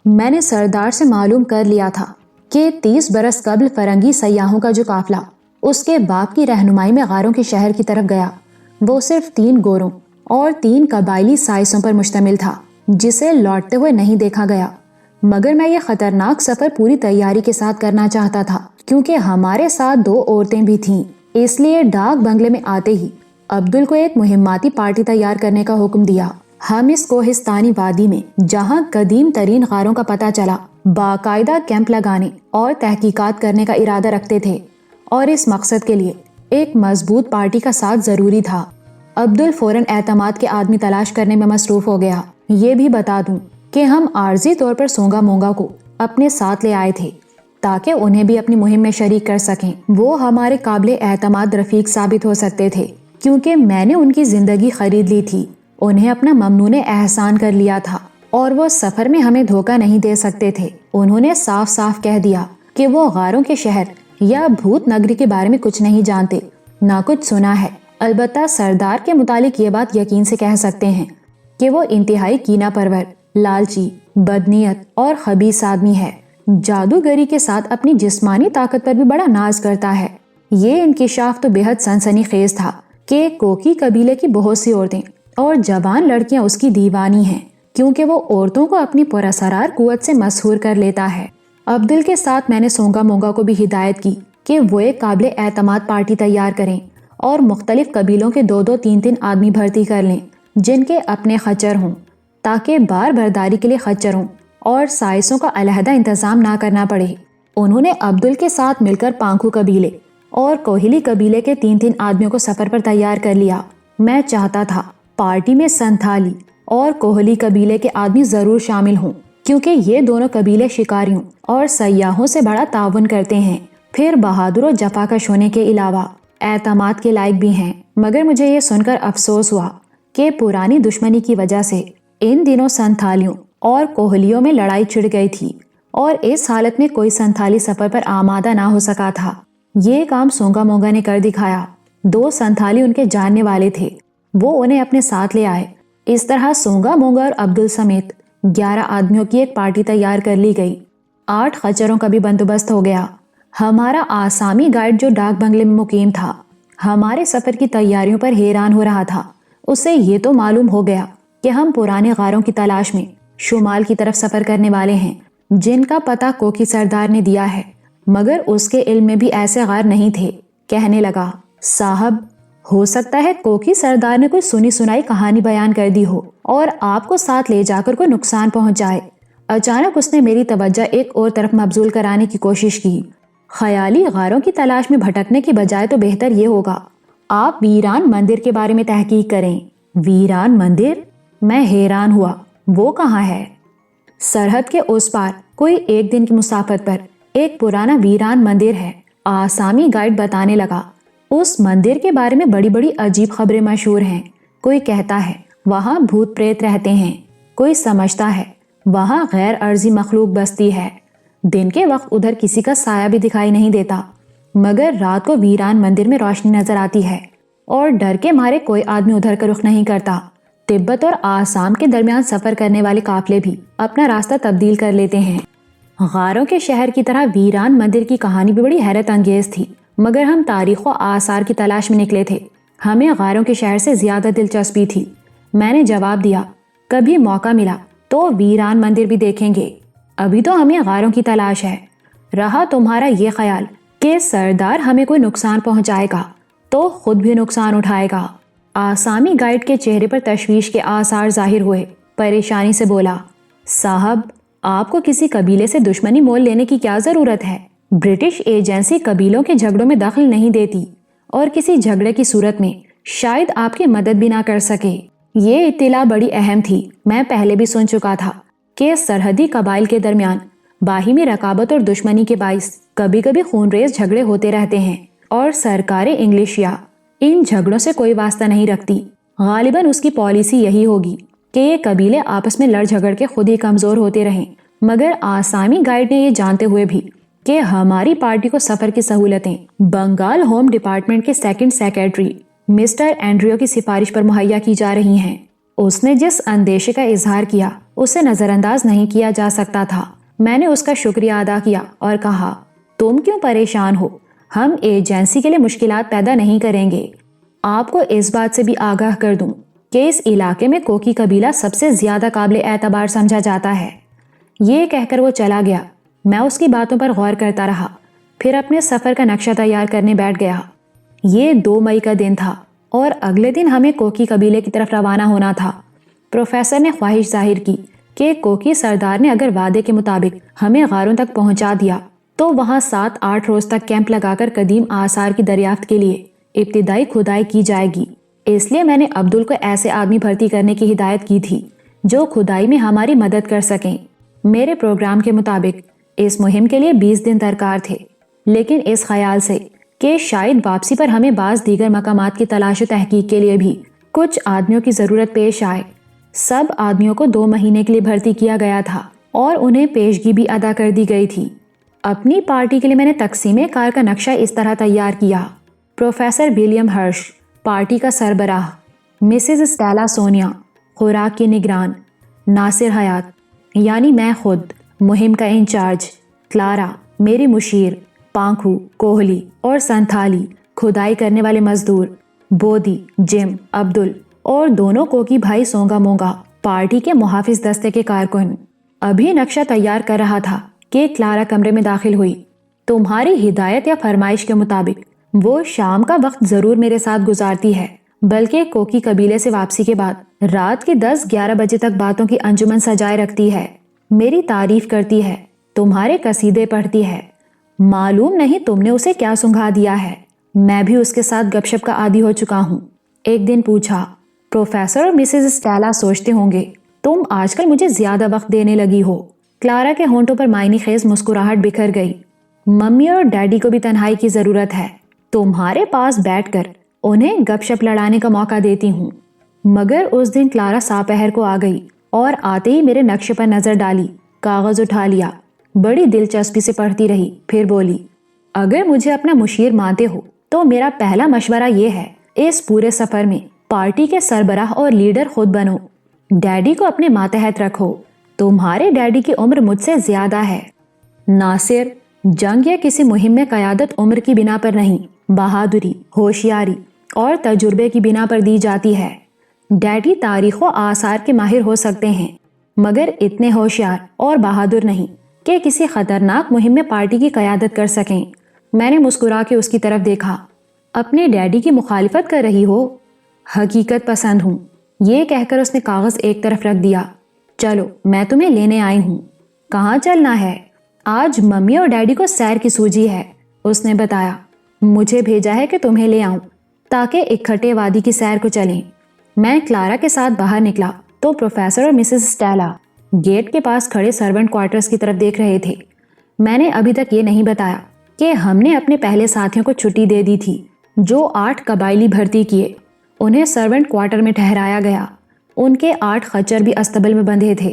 میں نے سردار سے معلوم کر لیا تھا کہ 30 برس قبل فرنگی سیاحوں کا جو قافلہ اس کے باپ کی رہنمائی میں غاروں کے شہر کی طرف گیا وہ صرف 3 گوروں اور 3 قبائلی سائسوں پر مشتمل تھا جسے لوٹتے ہوئے نہیں دیکھا گیا، مگر میں یہ خطرناک سفر پوری تیاری کے ساتھ کرنا چاہتا تھا کیونکہ ہمارے ساتھ 2 عورتیں بھی تھیں۔ اس لیے ڈاک بنگلے میں آتے ہی عبدل کو ایک مہماتی پارٹی تیار کرنے کا حکم دیا۔ ہم اس کوہستانی وادی میں جہاں قدیم ترین غاروں کا پتہ چلا باقاعدہ کیمپ لگانے اور تحقیقات کرنے کا ارادہ رکھتے تھے، اور اس مقصد کے لیے ایک مضبوط پارٹی کا ساتھ ضروری تھا۔ عبدل فوراً اعتماد کے آدمی تلاش کرنے میں مصروف ہو گیا۔ یہ بھی بتا دوں کہ ہم عارضی طور پر سونگا مونگا کو اپنے ساتھ لے آئے تھے تاکہ انہیں بھی اپنی مہم میں شریک کر سکیں۔ وہ ہمارے قابل اعتماد رفیق ثابت ہو سکتے تھے کیونکہ میں نے ان کی زندگی خرید لی تھی، انہیں اپنا ممنون احسان کر لیا تھا، اور وہ سفر میں ہمیں دھوکہ نہیں دے سکتے تھے۔ انہوں نے صاف صاف کہہ دیا کہ وہ غاروں کے شہر یا بھوت نگری کے بارے میں کچھ نہیں جانتے، نہ کچھ سنا ہے۔ البتہ سردار کے متعلق یہ بات یقین سے کہہ سکتے ہیں کہ وہ انتہائی کینہ پرور، لالچی، بدنیت اور خبیث آدمی ہے۔ جادوگری کے ساتھ اپنی جسمانی طاقت پر بھی بڑا ناز کرتا ہے۔ یہ انکشاف تو بے حد سنسنی خیز تھا کہ کوکی قبیلے کی بہت سی عورتیں اور جوان لڑکیاں اس کی دیوانی ہیں کیونکہ وہ عورتوں کو اپنی پراسرار قوت سے مسحور کر لیتا ہے۔ عبدل کے ساتھ میں نے سونگا مونگا کو بھی ہدایت کی کہ وہ ایک قابل اعتماد پارٹی تیار کریں اور مختلف قبیلوں کے 2-2 3-3 آدمی بھرتی کر لیں جن کے اپنے خچر ہوں تاکہ بار برداری کے لیے خچروں اور سائسوں کا علیحدہ انتظام نہ کرنا پڑے۔ انہوں نے عبدل کے ساتھ مل کر پانکھو قبیلے اور کوہلی قبیلے کے 3-3 آدمیوں کو سفر پر تیار کر لیا۔ میں چاہتا تھا پارٹی میں سنتھالی اور کوہلی قبیلے کے آدمی ضرور شامل ہوں کیونکہ یہ دونوں قبیلے شکاریوں اور سیاحوں سے بڑا تعاون کرتے ہیں، پھر بہادر و جفاکش ہونے کے علاوہ اعتماد کے لائق بھی ہیں۔ مگر مجھے یہ سن کر افسوس ہوا کہ پرانی دشمنی کی وجہ سے ان دنوں سنتھالیوں اور کوہلیوں میں لڑائی چھڑ گئی تھی اور اس حالت میں کوئی سنتھالی سفر پر آمادہ نہ ہو سکا تھا۔ یہ کام سونگا مونگا نے کر دکھایا۔ 2 سنتھالی ان کے جاننے والے تھے، وہ انہیں اپنے ساتھ لے آئے۔ اس طرح سونگا مونگا اور عبدل سمیت 11 آدمیوں کی ایک پارٹی تیار کر لی گئی۔ 8 خچروں کا بھی بندوبست ہو گیا۔ ہمارا آسامی گائیڈ جو ڈاک بنگلے میں مقیم تھا ہمارے سفر کی تیاریوں پر حیران ہو رہا تھا۔ اسے یہ تو معلوم ہو گیا کہ ہم پرانے غاروں کی تلاش میں شمال کی طرف سفر کرنے والے ہیں جن کا پتہ کوکی سردار نے دیا ہے، مگر اس کے علم میں بھی ایسے غار نہیں تھے۔ کہنے لگا، صاحب ہو سکتا ہے کوکی سردار نے کوئی سنی سنائی کہانی بیان کر دی ہو اور آپ کو ساتھ لے جا کر کوئی نقصان پہنچ جائے۔ اچانک اس نے میری توجہ ایک اور طرف مبذول کرانے کی کوشش کی۔ خیالی غاروں کی تلاش میں بھٹکنے کی بجائے تو بہتر یہ ہوگا آپ ویران مندر کے بارے میں تحقیق کریں۔ ویران مندر؟ میں حیران ہوا، وہ کہاں ہے؟ سرحد کے اس پار کوئی 1 دن کی مسافت پر ایک پرانا ویران مندر ہے، آسامی گائیڈ بتانے لگا۔ اس مندر کے بارے میں بڑی بڑی عجیب خبریں مشہور ہیں۔ کوئی کہتا ہے وہاں بھوت پریت رہتے ہیں، کوئی سمجھتا ہے وہاں غیر ارضی مخلوق بستی ہے۔ دن کے وقت ادھر کسی کا سایہ بھی دکھائی نہیں دیتا، مگر رات کو ویران مندر میں روشنی نظر آتی ہے اور ڈر کے مارے کوئی آدمی ادھر کا رخ نہیں کرتا۔ تبت اور آسام کے درمیان سفر کرنے والے قافلے بھی اپنا راستہ تبدیل کر لیتے ہیں۔ غاروں کے شہر کی طرح ویران مندر کی کہانی بھی بڑی حیرت انگیز تھی، مگر ہم تاریخ و آثار کی تلاش میں نکلے تھے، ہمیں غاروں کے شہر سے زیادہ دلچسپی تھی۔ میں نے جواب دیا، کبھی موقع ملا تو ویران مندر بھی دیکھیں گے، ابھی تو ہمیں غاروں کی تلاش ہے۔ رہا تمہارا یہ خیال کہ سردار ہمیں کوئی نقصان پہنچائے گا تو خود بھی نقصان اٹھائے گا۔ آسامی گائیڈ کے چہرے پر تشویش کے آثار ظاہر ہوئے، پریشانی سے بولا، صاحب آپ کو کسی قبیلے سے دشمنی مول لینے کی کیا ضرورت ہے؟ برٹش ایجنسی قبیلوں کے جھگڑوں میں دخل نہیں دیتی اور کسی جھگڑے کی صورت میں شاید آپ کی مدد بھی نہ کر سکے۔ یہ اطلاع بڑی اہم تھی۔ میں پہلے بھی سن چکا تھا کہ سرحدی قبائل کے درمیان باہمی رقابت اور دشمنی کے باعث کبھی کبھی خونریز جھگڑے ہوتے رہتے ہیں اور سرکار انگلشیا ان جھگڑوں سے کوئی واسطہ نہیں رکھتی۔ غالباً اس کی پالیسی یہی ہوگی کہ یہ قبیلے آپس میں لڑ جھگڑ کے خود ہی کمزور ہوتے رہیں۔ مگر آسامی گائیڈ نے یہ جانتے ہوئے بھی کہ ہماری پارٹی کو سفر کی سہولتیں بنگال ہوم ڈپارٹمنٹ کے 2nd سیکرٹری مسٹر اینڈریو کی سفارش پر مہیا کی جا رہی ہیں، اس نے جس اندیشے کا اظہار کیا اسے نظر انداز نہیں کیا جا سکتا تھا۔ میں نے اس کا شکریہ ادا کیا اور کہا، تم کیوں پریشان ہو؟ ہم ایجنسی کے لیے مشکلات پیدا نہیں کریں گے۔ آپ کو اس بات سے بھی آگاہ کر دوں کہ اس علاقے میں کوکی قبیلہ سب سے زیادہ قابل اعتبار سمجھا جاتا ہے۔ یہ کہہ کر وہ چلا گیا۔ میں اس کی باتوں پر غور کرتا رہا، پھر اپنے سفر کا نقشہ تیار کرنے بیٹھ گیا۔ یہ 2 مئی کا دن تھا اور اگلے دن ہمیں کوکی قبیلے کی طرف روانہ ہونا تھا۔ پروفیسر نے خواہش ظاہر کی کہ کوکی سردار نے اگر وعدے کے مطابق ہمیں غاروں تک پہنچا دیا تو وہاں 7-8 روز تک کیمپ لگا کر قدیم آثار کی دریافت کے لیے ابتدائی کھدائی کی جائے گی۔ اس لیے میں نے عبدل کو ایسے آدمی بھرتی کرنے کی ہدایت کی تھی جو کھدائی میں ہماری مدد کر سکیں۔ میرے پروگرام کے مطابق اس مہم کے لیے 20 دن درکار تھے، لیکن اس خیال سے کہ شاید واپسی پر ہمیں بعض دیگر مقامات کی تلاش و تحقیق کے لیے بھی کچھ آدمیوں کی ضرورت پیش آئے، سب آدمیوں کو 2 مہینے کے لیے بھرتی کیا گیا تھا اور انہیں پیشگی بھی ادا کر دی گئی تھی۔ اپنی پارٹی کے لیے میں نے تقسیم کار کا نقشہ اس طرح تیار کیا: پروفیسر ولیم ہرش پارٹی کا سربراہ، مسز اسٹیلا سونیا خوراک کی نگران، ناصر حیات یعنی میں خود مہم کا انچارج، کلارا میری مشیر، پانکھو کوہلی اور سنتھالی کھدائی کرنے والے مزدور، بودی جم عبدل اور دونوں کوکی بھائی سونگا مونگا پارٹی کے محافظ دستے کے کارکن۔ ابھی نقشہ تیار کر رہا تھا کہ کلارا کمرے میں داخل ہوئی۔ تمہاری ہدایت یا فرمائش کے مطابق وہ شام کا وقت ضرور میرے ساتھ گزارتی ہے، بلکہ کوکی قبیلے سے واپسی کے بعد رات کے 10-11 بجے تک باتوں کی انجمن سجائے رکھتی ہے، میری تعریف کرتی ہے، تمہارے قصیدے پڑھتی ہے۔ معلوم نہیں تم نے اسے کیا سنگھا دیا ہے، میں بھی اس کے ساتھ گپ شپ کا عادی ہو چکا ہوں۔ ایک دن پوچھا، پروفیسر اور مسز اسٹیلا سوچتے ہوں گے تم آج کل مجھے زیادہ وقت دینے لگی ہو۔ کلارا کے ہونٹوں پر معنی خیز مسکراہٹ بکھر گئی۔ ممی اور ڈیڈی کو بھی تنہائی کی ضرورت ہے، تمہارے پاس بیٹھ کر انہیں گپ شپ لڑانے کا موقع دیتی ہوں۔ مگر اس دن کلارا ساپہر کو آ گئی اور آتے ہی میرے نقشے پر نظر ڈالی، کاغذ اٹھا لیا، بڑی دلچسپی سے پڑھتی رہی، پھر بولی، اگر مجھے اپنا مشیر مانتے ہو تو میرا پہلا مشورہ یہ ہے، اس پورے سفر میں پارٹی کے سربراہ اور لیڈر خود بنو۔ ڈیڈی کو اپنے ماتحت رکھو، تمہارے ڈیڈی کی عمر مجھ سے زیادہ ہے۔ ناصر، جنگ یا کسی مہم میں قیادت عمر کی بنا پر نہیں، بہادری، ہوشیاری اور تجربے کی بنا پر دی جاتی ہے۔ ڈیڈی تاریخ و آثار کے ماہر ہو سکتے ہیں، مگر اتنے ہوشیار اور بہادر نہیں کہ کسی خطرناک مہم میں پارٹی کی قیادت کر سکیں۔ میں نے مسکرا کے اس کی طرف دیکھا۔ اپنے ڈیڈی کی مخالفت کر رہی ہو؟ حقیقت پسند ہوں، یہ کہہ کر اس نے کاغذ ایک طرف رکھ دیا۔ چلو میں تمہیں لینے آئی ہوں۔ کہاں چلنا ہے؟ آج ممی اور ڈیڈی کو سیر کی سوجی ہے، اس نے بتایا۔ مجھے بھیجا ہے کہ تمہیں لے آؤں تاکہ اکٹھے وادی کی سیر کو چلیں۔ میں کلارا کے ساتھ باہر نکلا تو پروفیسر اور مسز اسٹیلا گیٹ کے پاس کھڑے سرونٹ کوارٹرز کی طرف دیکھ رہے تھے۔ میں نے ابھی تک یہ نہیں بتایا کہ ہم نے اپنے پہلے ساتھیوں کو چھٹی دے دی تھی جو 8 قبائلی بھرتی کیے، انہیں سرونٹ کوارٹر میں ٹھہرایا گیا۔ ان کے 8 خچر بھی استبل میں بندھے تھے۔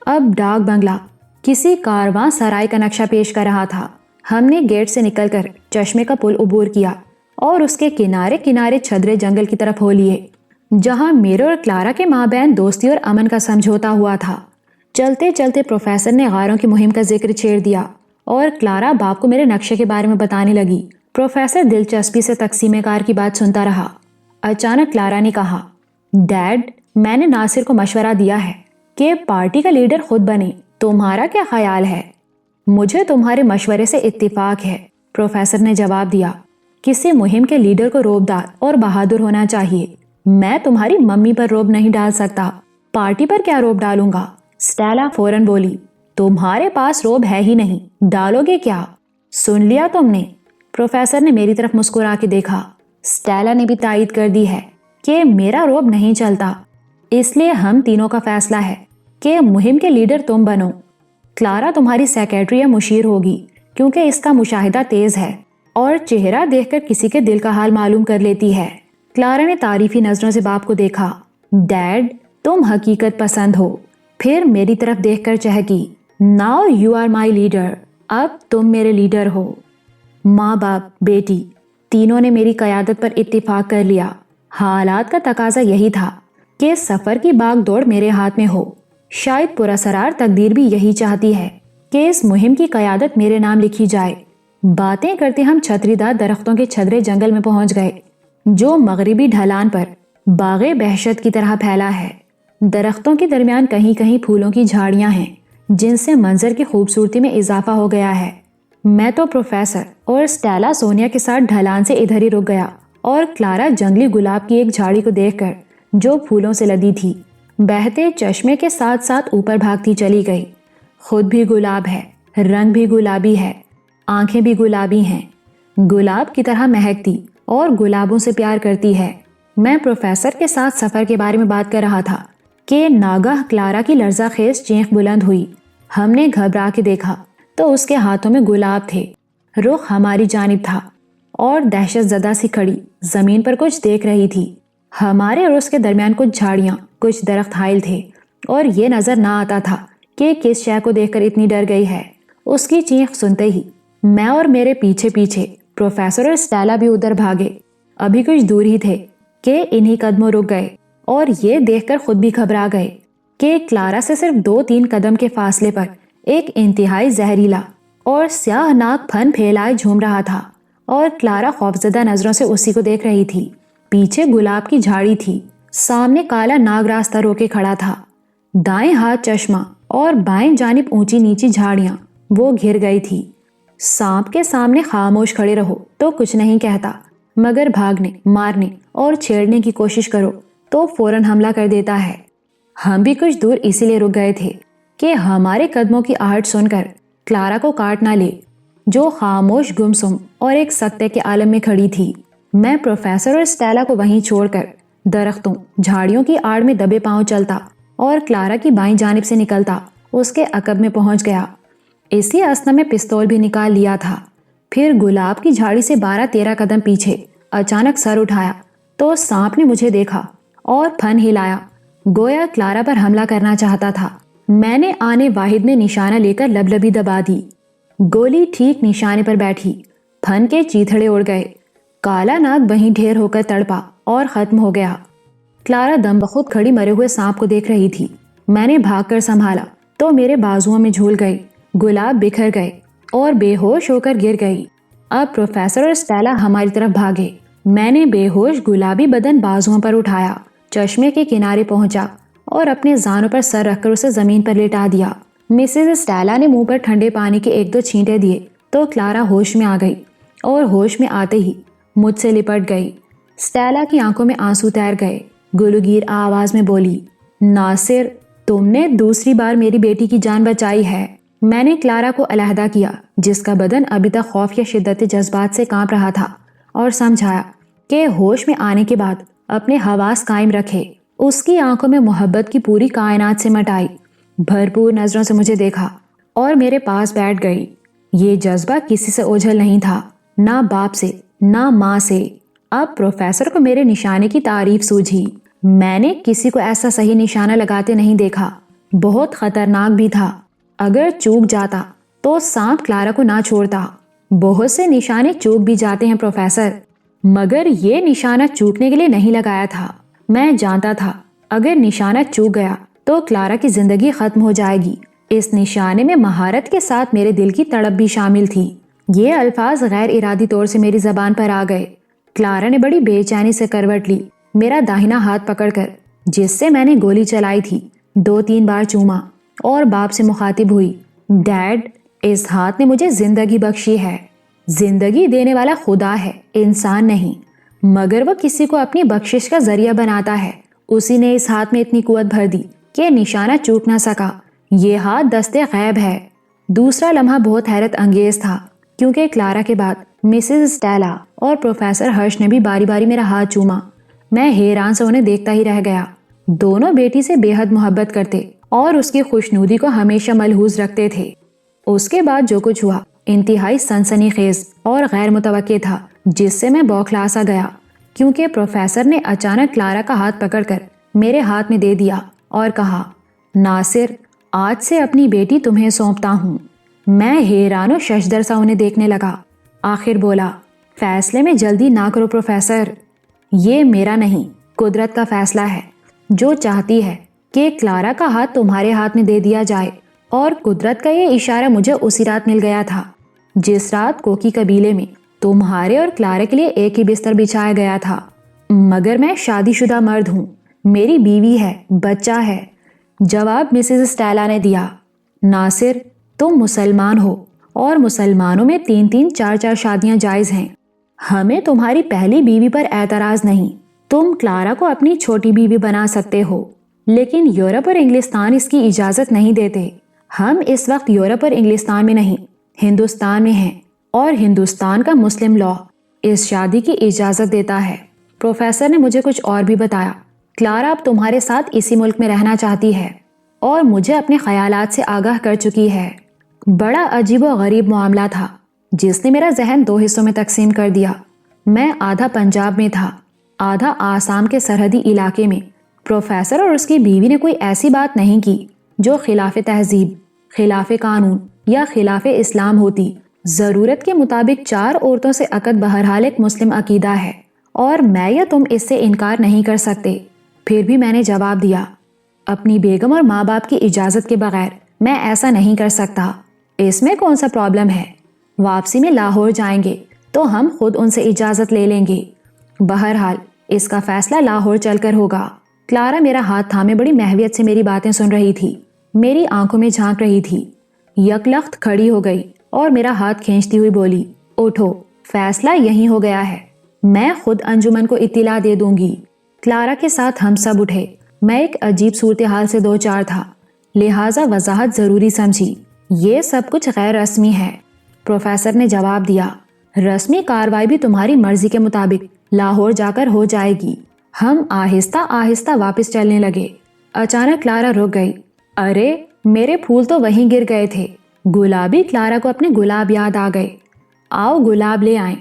اب ڈاک بنگلہ کسی کارواں سرائے کا نقشہ پیش کر رہا تھا۔ ہم نے گیٹ سے نکل کر چشمے کا پل عبور کیا اور اس کے کنارے کنارے چھدرے جنگل کی طرف ہو لیے، جہاں میرے اور کلارا کے مابین دوستی اور امن کا سمجھوتا ہوا تھا۔ چلتے چلتے پروفیسر نے غاروں کی مہم کا ذکر چھیڑ دیا اور کلارا باپ کو میرے نقشے کے بارے میں بتانے لگی۔ پروفیسر دلچسپی سے تقسیم کار کی بات سنتا رہا۔ اچانک کلارا نے کہا، ڈیڈ، میں نے ناصر کو مشورہ دیا ہے کہ پارٹی کا لیڈر خود بنے، تمہارا کیا خیال ہے؟ مجھے تمہارے مشورے سے اتفاق ہے، پروفیسر نے جواب دیا۔ کسی مہم کے لیڈر کو روبدار اور بہادر ہونا چاہیے۔ میں تمہاری ممی پر روب نہیں ڈال سکتا، پارٹی پر کیا روب ڈالوں گا؟ اسٹیلا فوراً بولی، تمہارے پاس روب ہے ہی نہیں، ڈالو گے کیا؟ سن لیا تم نے؟ پروفیسر نے میری طرف مسکرا کے دیکھا۔ اسٹیلا نے بھی تائید کر دی ہے کہ میرا روب نہیں چلتا، اس لیے ہم تینوں کا فیصلہ ہے کہ مہم کے لیڈر تم بنو۔ کلارا تمہاری سیکریٹری یا مشیر ہوگی کیونکہ اس کا مشاہدہ تیز ہے اور چہرہ دیکھ کر کسی کے دل کا حال معلوم کر لیتی ہے۔ کلارا نے تعریفی نظروں سے باپ کو دیکھا۔ ڈیڈ، تم حقیقت پسند ہو۔ پھر میری طرف دیکھ کر چہکی، now you are my leader, اب تم میرے لیڈر ہو۔ ماں باپ بیٹی تینوں نے میری قیادت پر اتفاق کر لیا۔ حالات کا تقاضا یہی تھا کہ سفر کی باغ دوڑ میرے ہاتھ میں ہو۔ شاید پراسرار تقدیر بھی یہی چاہتی ہے کہ اس مہم کی قیادت میرے نام لکھی جائے۔ باتیں کرتے ہم چھتری دار درختوں کے چھدرے جنگل میں پہنچ گئے جو مغربی ڈھلان پر باغ بہشت کی طرح پھیلا ہے۔ درختوں کے درمیان کہیں کہیں پھولوں کی جھاڑیاں ہیں جن سے منظر کی خوبصورتی میں اضافہ ہو گیا ہے۔ میں تو پروفیسر اور اسٹیلا سونیا کے ساتھ ڈھلان سے ادھر ہی رک گیا اور کلارا جنگلی گلاب کی ایک جھاڑی کو دیکھ کر جو پھولوں سے لدی تھی بہتے چشمے کے ساتھ ساتھ اوپر بھاگتی چلی گئی۔ خود بھی گلاب ہے، رنگ بھی گلابی ہے، آنکھیں بھی گلابی ہیں، گلاب کی طرح مہکتی اور گلابوں سے پیار کرتی ہے۔ میں پروفیسر کے ساتھ سفر کے بارے میں بات کر رہا تھا کہ ناگہاں کلارا کی لرزہ خیز چیخ بلند ہوئی۔ ہم نے گھبرا کے دیکھا تو اس کے ہاتھوں میں گلاب تھے، رخ ہماری جانب تھا اور دہشت زدہ سی کھڑی زمین پر کچھ دیکھ رہی تھی۔ ہمارے اور اس کے درمیان کچھ جھاڑیاں، کچھ درخت حائل تھے اور یہ نظر نہ آتا تھا کہ کس شے کو دیکھ کر اتنی ڈر گئی ہے۔ اس کی چیخ سنتے ہی میں اور میرے پیچھے پیچھے پروفیسر اور اسٹیلا بھی ادھر بھاگے۔ ابھی کچھ دور ہی تھے کہ انہی قدموں رک گئے اور یہ دیکھ کر خود بھی گھبرا گئے کہ کلارا سے صرف 2-3 قدم کے فاصلے پر ایک انتہائی زہریلا اور سیاہ ناک پھن پھیلائے جھوم رہا تھا اور کلارا خوفزدہ نظروں سے اسی کو دیکھ رہی تھی۔ پیچھے گلاب کی جھاڑی تھی، سامنے کالا ناگ راستہ روکے کھڑا تھا، دائیں ہاتھ چشمہ اور بائیں جانب اونچی نیچی جھاڑیاں وہ گھر گئی تھی۔ سانپ کے سامنے خاموش کھڑے رہو تو کچھ نہیں کہتا، مگر بھاگنے، مارنے اور چھیڑنے کی کوشش کرو تو فوراً حملہ کر دیتا ہے۔ ہم بھی کچھ دور اسی لیے رک گئے تھے کہ ہمارے قدموں کی آہٹ سن کر کلارا کو کاٹ نہ لے، جو خاموش گمسم اور ایک سکتے کے عالم میں کھڑی تھی۔ میں پروفیسر اور اسٹیلا کو وہیں چھوڑ کر درختوں، جھاڑیوں کی آڑ میں دبے پاؤں چلتا اور کلارا کی بائیں جانب سے نکلتا اس کے عقب میں پہنچ گیا۔ اسی اسنا میں پستول بھی نکال لیا تھا۔ پھر گلاب کی جھاڑی سے 12-13 قدم پیچھے اچانک سر اٹھایا تو سانپ نے مجھے دیکھا اور پھن ہلایا، گویا کلارا پر حملہ کرنا چاہتا تھا۔ میں نے آنے واحد میں نشانہ لے کر لبلبی دبا دی۔ گولی ٹھیک نشانے پر بیٹھی، پھن کے چیتھڑے اڑ گئے، کالا ناگ وہیں ڈھیر ہو کر تڑپا اور ختم ہو گیا۔ کلارا دم بخود کھڑی مرے ہوئے سانپ کو دیکھ رہی تھی۔ میں نے بھاگ کر سنبھالا تو میرے بازوؤں میں جھول گئی، گلاب بکھر گئے اور بے ہوش ہو کر گر گئی۔ اب پروفیسر اور اسٹیلا ہماری طرف بھاگے۔ میں نے بے ہوش گلابی بدن بازوؤں پر اٹھایا، چشمے کے کنارے پہنچا اور اپنے زانوں پر سر رکھ کر اسے زمین پر لیٹا دیا۔ مسز اسٹیلا نے منہ پر ٹھنڈے پانی کے 1-2 چھینٹے دیے تو کلارا ہوش میں آ گئی اور ہوش میں آتے ہی مجھ سے لپٹ گئی۔ اسٹیلا کی آنکھوں میں آنسو تیر گئے، گلوگیر آواز میں بولی، ناصر، تم نے دوسری بار میری بیٹی کی جان بچائی ہے۔ میں نے کلارا کو علیحدہ کیا جس کا بدن ابھی تک خوف یا شدت جذبات سے کانپ رہا تھا اور سمجھایا کہ ہوش میں آنے کے بعد اپنے حواس قائم رکھے۔ اس کی آنکھوں میں محبت کی پوری کائنات سے مٹائی، بھرپور نظروں سے مجھے دیکھا اور میرے پاس بیٹھ گئی۔ یہ جذبہ کسی سے اوجھل نہیں تھا، نہ باپ سے، نہ ماں سے۔ اب پروفیسر کو میرے نشانے کی تعریف سوجھی۔ میں نے کسی کو ایسا صحیح نشانہ لگاتے نہیں دیکھا، بہت خطرناک بھی تھا۔ اگر چوک جاتا تو سانپ کلارا کو نہ چھوڑتا۔ بہت سے نشانے چوک بھی جاتے ہیں پروفیسر، مگر یہ نشانہ چوکنے کے لیے نہیں لگایا تھا۔ میں جانتا تھا اگر نشانہ چوک گیا تو کلارا کی زندگی ختم ہو جائے گی۔ اس نشانے میں مہارت کے ساتھ میرے دل کی تڑپ بھی شامل تھی۔ یہ الفاظ غیر ارادی طور سے میری زبان پر آ گئے۔ کلارا نے بڑی بے چینی سے کروٹ لی، میرا داہنا ہاتھ پکڑ کر جس سے میں نے گولی چلائی تھی 2-3 بار چوما اور باپ سے مخاطب ہوئی، ڈیڈ، اس ہاتھ نے مجھے زندگی بخشی ہے۔ زندگی دینے والا خدا ہے، انسان نہیں، مگر وہ کسی کو اپنی بخشش کا ذریعہ بناتا ہے۔ اسی نے اس ہاتھ میں اتنی قوت بھر دی کہ نشانہ چوک نہ سکا۔ یہ ہاتھ دستے غیب ہے۔ دوسرا لمحہ بہت حیرت انگیز تھا کیونکہ کلارا کے بعد مسز اسٹیلا اور پروفیسر ہرش نے بھی باری باری میرا ہاتھ چوما۔ میں حیران سے انہیں دیکھتا ہی رہ گیا۔ دونوں بیٹی سے بے حد محبت کرتے اور اس کی خوشنودی کو ہمیشہ ملحوظ رکھتے تھے۔ اس کے بعد جو کچھ ہوا انتہائی سنسنی خیز اور غیر متوقع تھا، جس سے میں بوکھلا سا گیا کیونکہ پروفیسر نے اچانک کلارا کا ہاتھ پکڑ کر میرے ہاتھ میں دے دیا اور کہا، ناصر، آج سے اپنی بیٹی تمہیں سونپتا ہوں۔ میں حیران و ششدر سا انہیں دیکھنے لگا۔ آخر بولا، فیصلے میں جلدی نہ کرو پروفیسر، یہ میرا نہیں، قدرت کا فیصلہ ہے۔ جو چاہتی ہے کہ کلارا کا ہاتھ تمہارے ہاتھ میں دے دیا جائے، اور قدرت کا یہ اشارہ مجھے اسی رات مل گیا تھا جس رات کوکی قبیلے میں تمہارے اور کلارا کے لیے ایک ہی بستر بچھایا گیا تھا۔ مگر میں شادی شدہ مرد ہوں، میری بیوی ہے، بچہ ہے، جواب مسز اسٹیلا نے دیا۔ ناصر، تم مسلمان ہو اور مسلمانوں میں 3 4 شادیاں جائز ہیں۔ ہمیں تمہاری پہلی بیوی پر اعتراض نہیں، تم کلارا کو اپنی چھوٹی بیوی بنا سکتے ہو، لیکن یورپ اور انگلستان اس کی اجازت نہیں دیتے۔ ہم اس وقت یورپ اور انگلستان میں نہیں، ہندوستان میں ہیں، اور ہندوستان کا مسلم لاء اس شادی کی اجازت دیتا ہے۔ پروفیسر نے مجھے کچھ اور بھی بتایا۔ کلارا اب تمہارے ساتھ اسی ملک میں رہنا چاہتی ہے اور مجھے اپنے خیالات سے آگاہ کر چکی ہے۔ بڑا عجیب و غریب معاملہ تھا جس نے میرا ذہن 2 حصوں میں تقسیم کر دیا۔ میں آدھا پنجاب میں تھا، آدھا آسام کے سرحدی علاقے میں۔ پروفیسر اور اس کی بیوی نے کوئی ایسی بات نہیں کی جو خلاف تہذیب، خلاف قانون یا خلاف اسلام ہوتی۔ ضرورت کے مطابق 4 عورتوں سے عقد بہرحال ایک مسلم عقیدہ ہے، اور میں یا تم اس سے انکار نہیں کر سکتے۔ پھر بھی میں نے جواب دیا، اپنی بیگم اور ماں باپ کی اجازت کے بغیر میں ایسا نہیں کر سکتا۔ اس میں کون سا پرابلم ہے؟ واپسی میں لاہور جائیں گے تو ہم خود ان سے اجازت لے لیں گے۔ بہرحال اس کا فیصلہ لاہور چل کر ہوگا۔ کلارا میرا ہاتھ تھامے بڑی محویت سے میری باتیں سن رہی تھی، میری آنکھوں میں جھانک رہی تھی۔ یکلخت کھڑی ہو گئی اور میرا ہاتھ کھینچتی ہوئی بولی، اٹھو، فیصلہ یہی ہو گیا ہے، میں خود انجمن کو اطلاع دے دوں گی۔ کلارا کے ساتھ ہم سب اٹھے۔ میں ایک عجیب صورتحال سے 2 تھا، لہٰذا وضاحت ضروری سمجھی۔ یہ سب کچھ غیر رسمی ہے۔ پروفیسر نے جواب دیا، رسمی کاروائی بھی تمہاری مرضی کے مطابق لاہور جا کر ہو جائے گی۔ ہم آہستہ آہستہ واپس چلنے لگے۔ اچانک کلارا رک گئی۔ ارے، میرے پھول تو وہیں گر گئے تھے۔ گلابی کلارا کو اپنے گلاب یاد آ گئے۔ آؤ گلاب لے آئیں۔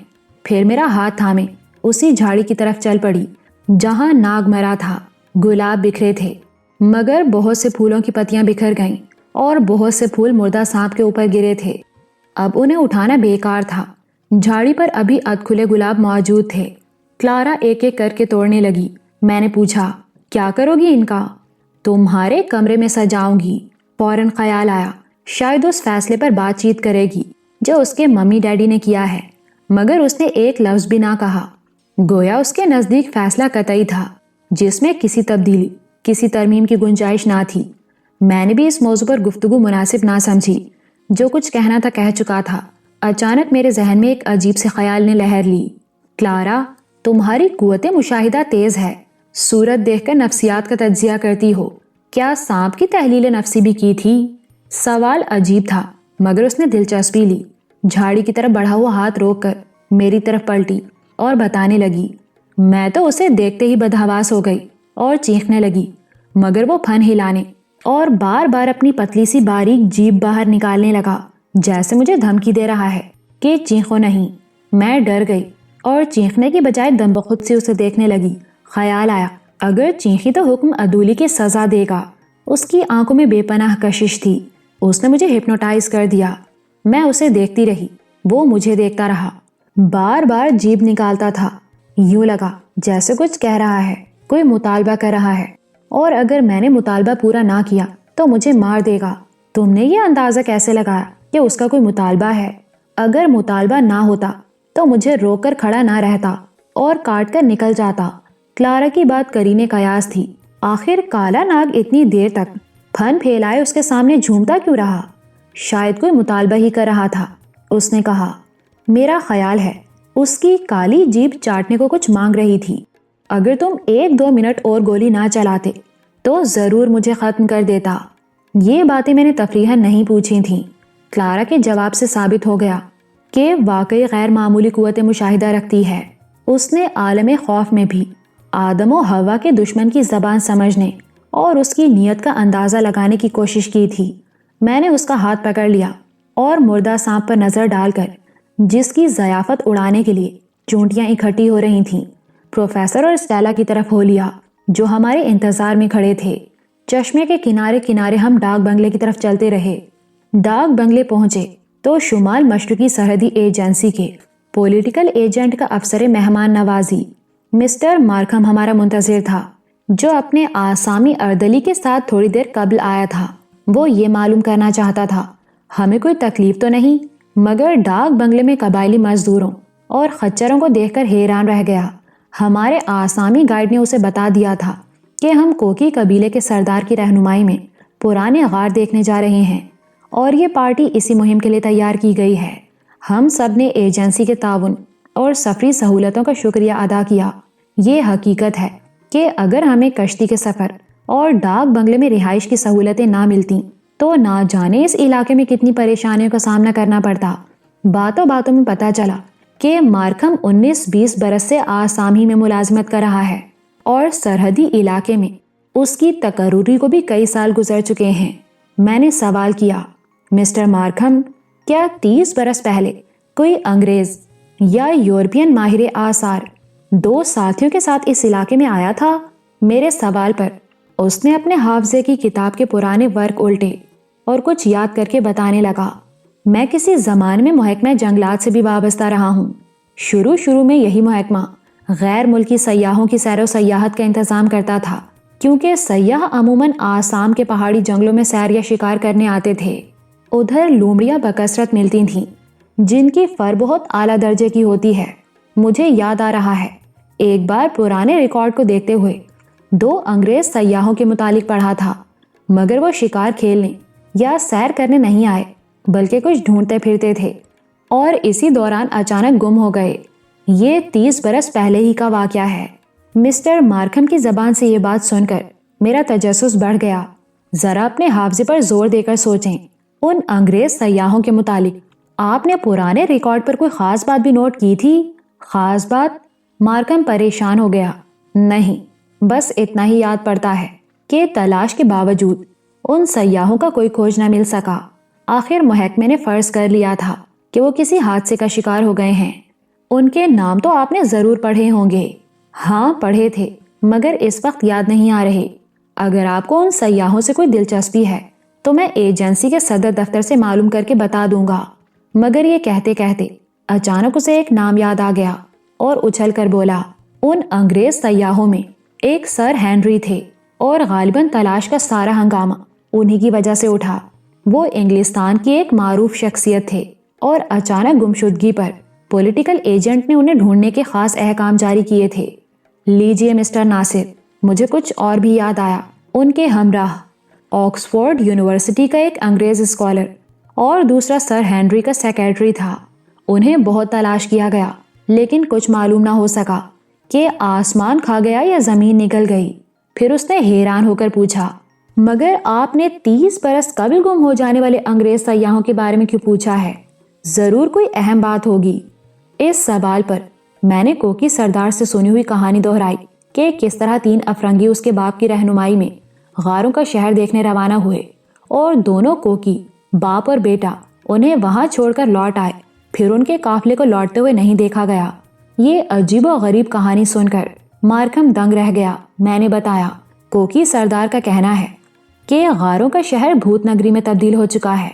پھر میرا ہاتھ تھامے اسی جھاڑی کی طرف چل پڑی جہاں ناگ مرا تھا۔ گلاب بکھرے تھے، مگر بہت سے پھولوں کی پتیاں بکھر گئیں اور بہت سے پھول مردہ سانپ کے اوپر گرے تھے۔ اب انہیں اٹھانا بیکار تھا۔ جھاڑی پر ابھی ادھ کھلے گلاب موجود تھے۔ کلارا ایک ایک کر کے توڑنے لگی۔ میں نے پوچھا، کیا کرو گی ان کا؟ تمہارے کمرے میں سجاؤں گی۔ فوراً خیال آیا، شاید اس فیصلے پر بات چیت کرے گی جو اس کے ممی ڈیڈی نے کیا ہے، مگر اس نے ایک لفظ بھی نہ کہا۔ گویا اس کے نزدیک فیصلہ قطعی تھا جس میں کسی تبدیلی، کسی ترمیم کی گنجائش نہ تھی۔ میں نے بھی اس موضوع پر گفتگو مناسب نہ سمجھی۔ جو کچھ کہنا تھا کہہ چکا تھا۔ اچانک میرے ذہن میں ایک عجیب سے خیال نے لہر لی۔ کلارا، تمہاری قوت مشاہدہ تیز ہے، صورت دیکھ کر نفسیات کا تجزیہ کرتی ہو۔ کیا سانپ کی تحلیل نفسی بھی کی تھی؟ سوال عجیب تھا، مگر اس نے دلچسپی لی۔ جھاڑی کی طرف بڑھا ہوا ہاتھ روک کر میری طرف پلٹی اور بتانے لگی۔ میں تو اسے دیکھتے ہی بدحواس ہو گئی اور چیخنے لگی، مگر وہ پھن ہلانے اور بار بار اپنی پتلی سی باریک جیب باہر نکالنے لگا، جیسے مجھے دھمکی دے رہا ہے کہ چیخو نہیں۔ میں ڈر گئی اور چیخنے کی بجائے دم بخود سے اسے دیکھنے لگی۔ خیال آیا، اگر چیخی تو حکم عدولی کی سزا دے گا۔ اس کی آنکھوں میں بے پناہ کشش تھی۔ اس نے مجھے ہپنوٹائز کر دیا۔ میں اسے دیکھتی رہی، وہ مجھے دیکھتا رہا۔ بار بار جیب نکالتا تھا، یوں لگا جیسے کچھ کہہ رہا ہے، کوئی مطالبہ کر رہا ہے، اور اگر میں نے مطالبہ پورا نہ کیا تو مجھے مار دے گا۔ تم نے یہ اندازہ کیسے لگایا کہ اس کا کوئی مطالبہ ہے؟ اگر مطالبہ نہ ہوتا تو مجھے روک کر کھڑا نہ رہتا اور کاٹ کر نکل جاتا۔ کلارا کی بات قرینِ قیاس تھی۔ آخر کالا ناگ اتنی دیر تک پھن پھیلائے اس کے سامنے جھومتا کیوں رہا؟ شاید کوئی مطالبہ ہی کر رہا تھا۔ اس نے کہا، میرا خیال ہے اس کی کالی جیب چاٹنے کو کچھ مانگ رہی تھی۔ اگر تم 1-2 منٹ اور گولی نہ چلاتے تو ضرور مجھے ختم کر دیتا۔ یہ باتیں میں نے تفریحاً نہیں پوچھی تھیں۔ کلارا کے جواب سے ثابت ہو گیا کہ واقعی غیر معمولی قوت مشاہدہ رکھتی ہے۔ اس نے عالم خوف میں بھی آدم و حوا کے دشمن کی زبان سمجھنے اور اس کی نیت کا اندازہ لگانے کی کوشش کی تھی۔ میں نے اس کا ہاتھ پکڑ لیا اور مردہ سانپ پر نظر ڈال کر، جس کی ضیافت اڑانے کے لیے چونٹیاں اکٹھی ہو رہی تھیں، پروفیسر اور اسٹیلا کی طرف ہو لیا جو ہمارے انتظار میں کھڑے تھے۔ چشمے کے کنارے کنارے ہم ڈاک بنگلے کی طرف چلتے رہے۔ ڈاک بنگلے پہنچے تو شمال مشرقی سرحدی ایجنسی کے پولیٹیکل ایجنٹ کا افسر مہمان نوازی مسٹر مارکھم ہمارا منتظر تھا۔ جو اپنے آسامی اردلی کے ساتھ تھوڑی دیر قبل آیا تھا۔ وہ یہ معلوم کرنا چاہتا تھا ہمیں کوئی تکلیف تو نہیں، مگر ڈاک بنگلے میں قبائلی مزدوروں اور خچروں کو دیکھ کر حیران رہ گیا۔ ہمارے آسامی گائیڈ نے اسے بتا دیا تھا کہ ہم کوکی قبیلے کے سردار کی رہنمائی میں پرانے غار دیکھنے جا رہے ہیں اور یہ پارٹی اسی مہم کے لیے تیار کی گئی ہے۔ ہم سب نے ایجنسی کے تعاون اور سفری سہولتوں کا شکریہ ادا کیا۔ یہ حقیقت ہے کہ اگر ہمیں کشتی کے سفر اور ڈاک بنگلے میں رہائش کی سہولتیں نہ ملتی تو نہ جانے اس علاقے میں کتنی پریشانیوں کا سامنا کرنا پڑتا۔ باتوں باتوں میں پتہ چلا کہ مارکھم 19-20 برس سے آسامی میں ملازمت کر رہا ہے اور سرحدی علاقے میں اس کی تقرری کو بھی کئی سال گزر چکے ہیں۔ میں نے سوال کیا، مسٹر مارکھم، کیا 30 برس پہلے کوئی انگریز یا یورپین ماہر آثار 2 ساتھیوں کے ساتھ اس علاقے میں آیا تھا؟ میرے سوال پر اس نے اپنے حافظے کی کتاب کے پرانے ورق الٹے اور کچھ یاد کر کے بتانے لگا، میں کسی زمانے میں محکمہ جنگلات سے بھی وابستہ رہا ہوں۔ شروع میں یہی محکمہ غیر ملکی سیاحوں کی سیر و سیاحت کا انتظام کرتا تھا، کیونکہ سیاح عموماً آسام کے پہاڑی جنگلوں میں سیر یا شکار کرنے آتے تھے۔ ادھر لومڑیاں بکثرت ملتی تھیں جن کی فر بہت اعلیٰ درجے کی ہوتی ہے۔ مجھے یاد آ رہا ہے ایک بار پرانے ریکارڈ کو دیکھتے ہوئے 2 انگریز سیاحوں کے متعلق پڑھا تھا، مگر وہ شکار کھیلنے یا سیر کرنے نہیں آئے بلکہ کچھ ڈھونڈتے پھرتے تھے اور اسی دوران اچانک گم ہو گئے۔ یہ 30 برس پہلے ہی کا واقعہ ہے۔ مسٹر مارکھم کی زبان سے یہ بات سن کر میرا تجسس بڑھ گیا۔ ذرا اپنے حافظے پر زور دے کر سوچیں، ان انگریز سیاحوں کے متعلق آپ نے پرانے ریکارڈ پر کوئی خاص بات بھی نوٹ کی تھی؟ خاص بات؟ مارکھم پریشان ہو گیا۔ نہیں، بس اتنا ہی یاد پڑتا ہے کہ تلاش کے باوجود ان سیاحوں کا کوئی کھوج نہ مل سکا۔ آخر محکمے نے فرض کر لیا تھا کہ وہ کسی حادثے کا شکار ہو گئے ہیں۔ ان کے نام تو آپ نے ضرور پڑھے ہوں گے۔ ہاں پڑھے تھے، مگر اس وقت یاد نہیں آ رہے۔ اگر آپ کو ان سیاحوں سے کوئی دلچسپی ہے تو میں ایجنسی کے صدر دفتر سے معلوم کر کے بتا دوں گا۔ مگر یہ کہتے کہتے اچانک اسے ایک نام یاد آ گیا اور اچھل کر بولا، ان انگریز سیاحوں میں ایک سر ہینری تھے اور غالباً تلاش کا سارا ہنگامہ انہی کی وجہ سے اٹھا۔ وہ انگلستان کی ایک معروف شخصیت تھے اور اچانک گمشدگی پر پولیٹیکل ایجنٹ نے انہیں ڈھونڈنے کے خاص احکام جاری کیے تھے۔ لیجئے مسٹر ناصر، مجھے کچھ اور بھی یاد آیا۔ ان کے ہمراہ آکسفورڈ یونیورسٹی کا ایک انگریز اسکالر اور دوسرا سر ہینری کا سیکریٹری تھا۔ انہیں بہت تلاش کیا گیا لیکن کچھ معلوم نہ ہو سکا کہ آسمان کھا گیا یا زمین نکل گئی۔ پھر اس نے حیران ہو کر پوچھا، مگر آپ نے 30 برس قبل گم ہو جانے والے انگریز سیاحوں کے بارے میں کیوں پوچھا ہے؟ ضرور کوئی اہم بات ہوگی۔ اس سوال پر میں نے کوکی سردار سے سنی ہوئی کہانی دہرائی کہ کس طرح 3 افرنگی اس کے باپ کی رہنمائی میں غاروں کا شہر دیکھنے روانہ ہوئے اور دونوں کوکی باپ اور بیٹا انہیں وہاں چھوڑ کر لوٹ آئے، پھر ان کے قافلے کو لوٹتے ہوئے نہیں دیکھا گیا۔ یہ عجیب و غریب کہانی سن کر مارکھم دنگ رہ گیا۔ میں نے بتایا، کوکی سردار کا کہنا ہے کہ غاروں کا شہر بھوت نگری میں تبدیل ہو چکا ہے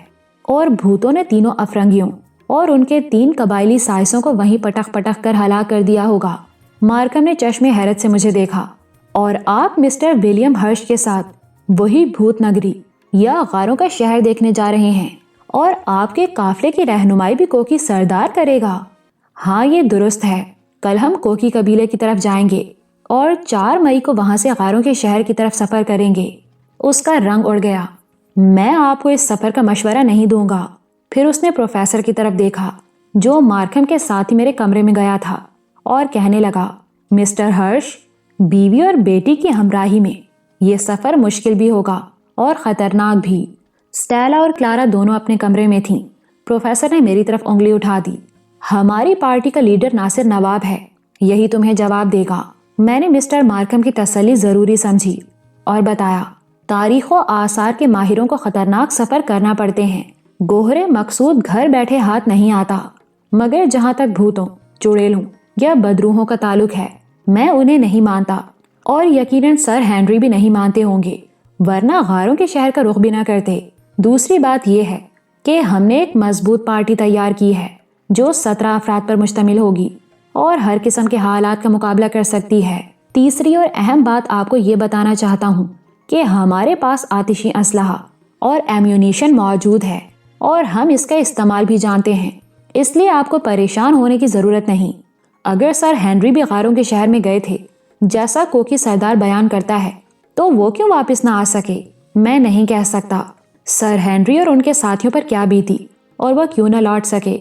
اور بھوتوں نے تینوں افرنگیوں اور ان کے 3 قبائلی سائسوں کو وہیں پٹخ پٹخ کر ہلاک کر دیا ہوگا۔ مارکھم نے چشم حیرت سے مجھے دیکھا۔ اور آپ مسٹر ولیم ہرش کے ساتھ وہی بھوت نگری یا غاروں کا شہر دیکھنے جا رہے ہیں اور آپ کے قافلے کی رہنمائی بھی کوکی سردار کرے گا؟ ہاں، یہ درست ہے۔ کل ہم کوکی قبیلے کی طرف جائیں گے اور 4 مئی کو وہاں سے غاروں کے شہر کی طرف سفر کریں گے۔ اس کا رنگ اڑ گیا۔ میں آپ کو اس سفر کا مشورہ نہیں دوں گا۔ پھر اس نے پروفیسر کی طرف دیکھا جو مارکھم کے ساتھ ہی میرے کمرے میں گیا تھا اور کہنے لگا، مسٹر ہرش، بیوی اور بیٹی کی ہمراہی میں یہ سفر مشکل بھی ہوگا اور خطرناک بھی۔ سٹیلا اور کلارا دونوں اپنے کمرے میں تھیں۔ پروفیسر نے میری طرف انگلی اٹھا دی۔ ہماری پارٹی کا لیڈر ناصر نواب ہے، یہی تمہیں جواب دے گا۔ میں نے مسٹر مارکھم کی تسلی ضروری سمجھی اور بتایا، تاریخ و آثار کے ماہروں کو خطرناک سفر کرنا پڑتے ہیں۔ گوہرے مقصود گھر بیٹھے ہاتھ نہیں آتا، مگر جہاں تک بھوتوں، چڑیلوں یا بدروحوں کا تعلق ہے، میں انہیں نہیں مانتا اور یقیناً سر ہینری بھی نہیں مانتے ہوں گے، ورنہ غاروں کے شہر کا رخ بھی نہ کرتے۔ دوسری بات یہ ہے کہ ہم نے ایک مضبوط پارٹی تیار کی ہے جو 17 افراد پر مشتمل ہوگی اور ہر قسم کے حالات کا مقابلہ کر سکتی ہے۔ تیسری اور اہم بات آپ کو یہ بتانا چاہتا ہوں کہ ہمارے پاس آتشی اسلحہ اور ایمیونیشن موجود ہے اور ہم اس کا استعمال بھی جانتے ہیں، اس لیے آپ کو پریشان ہونے کی ضرورت نہیں۔ اگر سر ہنری بھی غاروں کے شہر میں گئے تھے جیسا کوکی سردار بیان کرتا ہے تو وہ کیوں واپس نہ آ سکے؟ میں نہیں کہہ سکتا۔ سر ہنری اور ان کے ساتھیوں پر کیا بیتی اور وہ کیوں نہ لوٹ سکے؟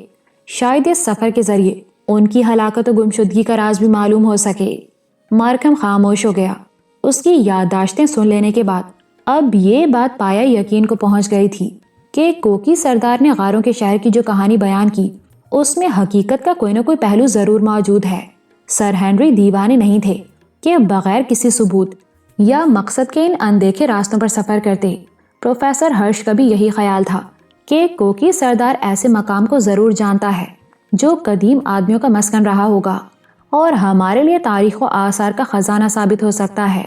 شاید اس سفر کے ذریعے ان کی ہلاکت و گمشدگی کا راز بھی معلوم ہو سکے۔ مارکھم خاموش ہو گیا۔ اس کی یادداشتیں سن لینے کے بعد اب یہ بات پایا یقین کو پہنچ گئی تھی کہ کوکی سردار نے غاروں کے شہر کی جو کہانی بیان کی اس میں حقیقت کا کوئی نہ کوئی پہلو ضرور موجود ہے۔ سر ہنری دیوانے نہیں تھے کہ بغیر کسی ثبوت یا مقصد کے ان اندیکھے راستوں پر سفر کرتے۔ پروفیسر ہرش کا بھی یہی خیال تھا کہ کوکی سردار ایسے مقام کو ضرور جانتا ہے جو قدیم آدمیوں کا مسکن رہا ہوگا اور ہمارے لیے تاریخ و آثار کا خزانہ ثابت ہو سکتا ہے۔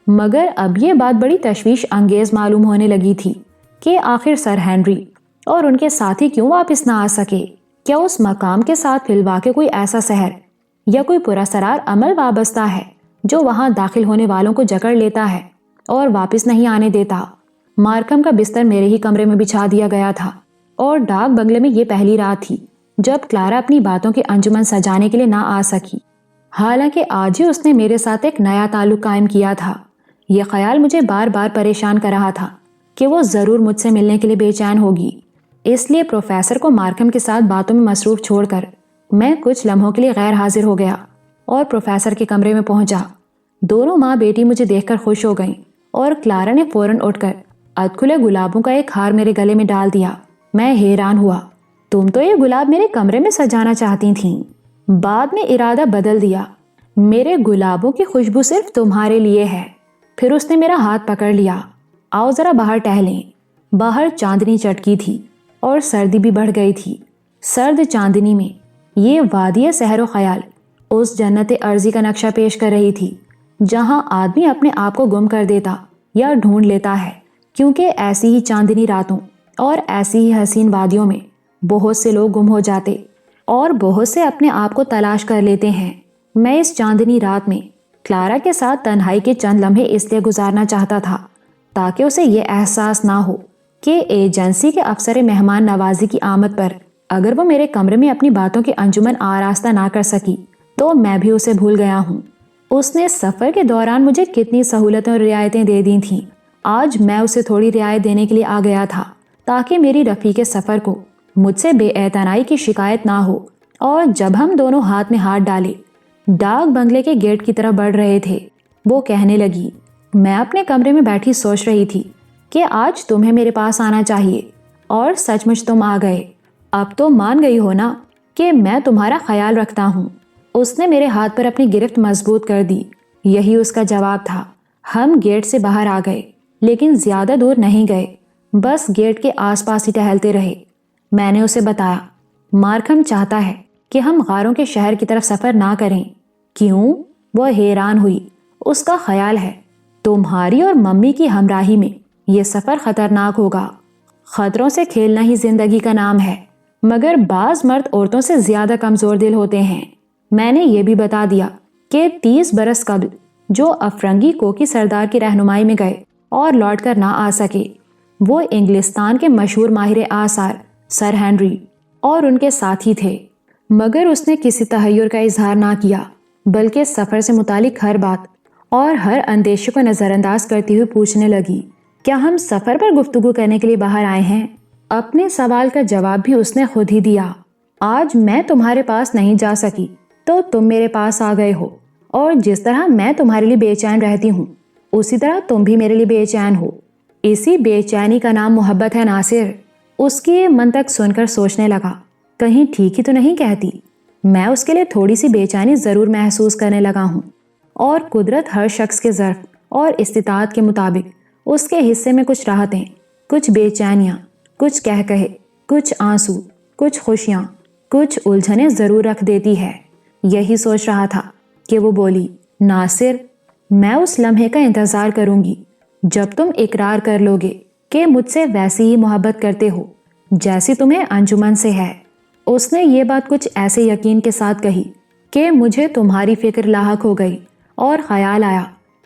مگر اب یہ بات بڑی تشویش انگیز معلوم ہونے لگی تھی کہ آخر سر ہنری اور ان کے ساتھی کیوں واپس نہ آ سکے؟ کیا اس مقام کے ساتھ فی الواقع کوئی ایسا سحر یا کوئی پراسرار عمل وابستہ ہے جو وہاں داخل ہونے والوں کو جکڑ لیتا ہے اور واپس نہیں آنے دیتا؟ مارکھم کا بستر میرے ہی کمرے میں بچھا دیا گیا تھا اور ڈاک بنگلے میں یہ پہلی رات تھی جب کلارا اپنی باتوں کی انجمن سجانے کے لیے نہ آ سکی۔ حالانکہ آج ہی اس نے میرے ساتھ ایک نیا تعلق قائم کیا تھا۔ یہ خیال مجھے بار بار پریشان کر رہا تھا کہ وہ ضرور مجھ سے ملنے کے لیے بے چین ہوگی۔ اس لیے پروفیسر کو مارکھم کے ساتھ باتوں میں مصروف چھوڑ کر میں کچھ لمحوں کے لیے غیر حاضر ہو گیا اور پروفیسر کے کمرے میں پہنچا۔ دونوں ماں بیٹی مجھے دیکھ کر خوش ہو گئیں اور کلارا نے فوراً اٹھ کر ادکھلے گلابوں کا ایک ہار میرے گلے میں ڈال دیا۔ میں حیران ہوا، تم تو یہ گلاب میرے کمرے میں سجانا چاہتی تھیں، بعد میں ارادہ بدل دیا۔ میرے گلابوں کی خوشبو صرف تمہارے لیے ہے۔ پھر اس نے میرا ہاتھ پکڑ لیا۔ آؤ ذرا باہر ٹہلیں۔ باہر چاندنی چٹکی تھی اور سردی بھی بڑھ گئی تھی۔ سرد چاندنی میں یہ وادی سحر و خیال اس جنت ارضی کا نقشہ پیش کر رہی تھی جہاں آدمی اپنے آپ کو گم کر دیتا یا ڈھونڈ لیتا ہے، کیونکہ ایسی ہی چاندنی راتوں اور ایسی ہی حسین وادیوں میں بہت سے لوگ گم ہو جاتے اور بہت سے اپنے آپ کو تلاش کر لیتے ہیں۔ میں اس چاندنی رات میں کلارا کے ساتھ تنہائی کے چند لمحے اس لیے گزارنا چاہتا تھا تاکہ اسے یہ احساس نہ ہو کہ ایجنسی کے افسر مہمان نوازی کی آمد پر اگر وہ میرے کمرے میں اپنی باتوں کی انجمن آراستہ نہ کر سکی تو میں بھی اسے بھول گیا ہوں۔ اس نے سفر کے دوران مجھے کتنی سہولتیں اور رعایتیں دے دی تھیں، آج میں اسے تھوڑی رعایت دینے کے لیے آ گیا تھا تاکہ میری رفیق سفر کو مجھ سے بے اعتنائی کی شکایت نہ ہو۔ اور جب ہم دونوں ہاتھ میں ہاتھ ڈالے ڈاک بنگلے کے گیٹ کی طرف بڑھ رہے تھے، وہ کہنے لگی، میں اپنے کمرے میں بیٹھی سوچ رہی تھی کہ آج تمہیں میرے پاس آنا چاہیے اور سچ مچ تم آ گئے۔ اب تو مان گئی ہو نا کہ میں تمہارا خیال رکھتا ہوں۔ اس نے میرے ہاتھ پر اپنی گرفت مضبوط کر دی۔ یہی اس کا جواب تھا۔ ہم گیٹ سے باہر آ گئے لیکن زیادہ دور نہیں گئے، بس گیٹ کے آس پاس ہی ٹہلتے رہے۔ میں نے اسے بتایا، مارکھم چاہتا ہے کہ ہم غاروں کے شہر کی طرف سفر نہ کریں۔ کیوں؟ وہ حیران ہوئی۔ اس کا خیال ہے تمہاری اور ممی کی ہمراہی میں یہ سفر خطرناک ہوگا۔ خطروں سے کھیلنا ہی زندگی کا نام ہے، مگر بعض مرد عورتوں سے زیادہ کمزور دل ہوتے ہیں۔ میں نے یہ بھی بتا دیا کہ 30 برس قبل جو افرنگی کوکی سردار کی رہنمائی میں گئے اور لوٹ کر نہ آ سکے، وہ انگلستان کے مشہور ماہر آثار سر ہنری اور ان کے ساتھی تھے۔ مگر اس نے کسی تحیر کا اظہار نہ کیا، بلکہ سفر سے متعلق ہر بات اور ہر اندیشے کو نظر انداز کرتے ہوئے پوچھنے لگی، کیا ہم سفر پر گفتگو کرنے کے لیے باہر آئے ہیں؟ اپنے سوال کا جواب بھی اس نے خود ہی دیا۔ آج میں تمہارے پاس نہیں جا سکی تو تم میرے پاس آ گئے ہو، اور جس طرح میں تمہارے لیے بے چین رہتی ہوں اسی طرح تم بھی میرے لیے بے چین ہو۔ اسی بے چینی کا نام محبت ہے ناصر۔ اس کی یہ منطق سن کر سوچنے لگا، کہیں ٹھیک ہی تو نہیں کہتی۔ میں اس کے لیے تھوڑی سی بے چینی ضرور محسوس کرنے لگا ہوں، اور قدرت ہر شخص کے ظرف اور استطاعت کے مطابق اس کے حصے میں کچھ راحتیں، کچھ بے چینیاں، کچھ کہے، کچھ آنسو، کچھ خوشیاں، کچھ الجھنیں ضرور رکھ دیتی ہے۔ یہی سوچ رہا تھا کہ وہ بولی، ناصر، میں اس لمحے کا انتظار کروں گی جب تم اقرار کر لوگے کہ مجھ سے ویسی ہی محبت کرتے ہو جیسی تمہیں انجمن سے ہے۔ اس نے یہ بات کچھ ایسے یقین کے ساتھ کہی کہ مجھے تمہاری فکر لاحق ہو گئی اور خیال آیا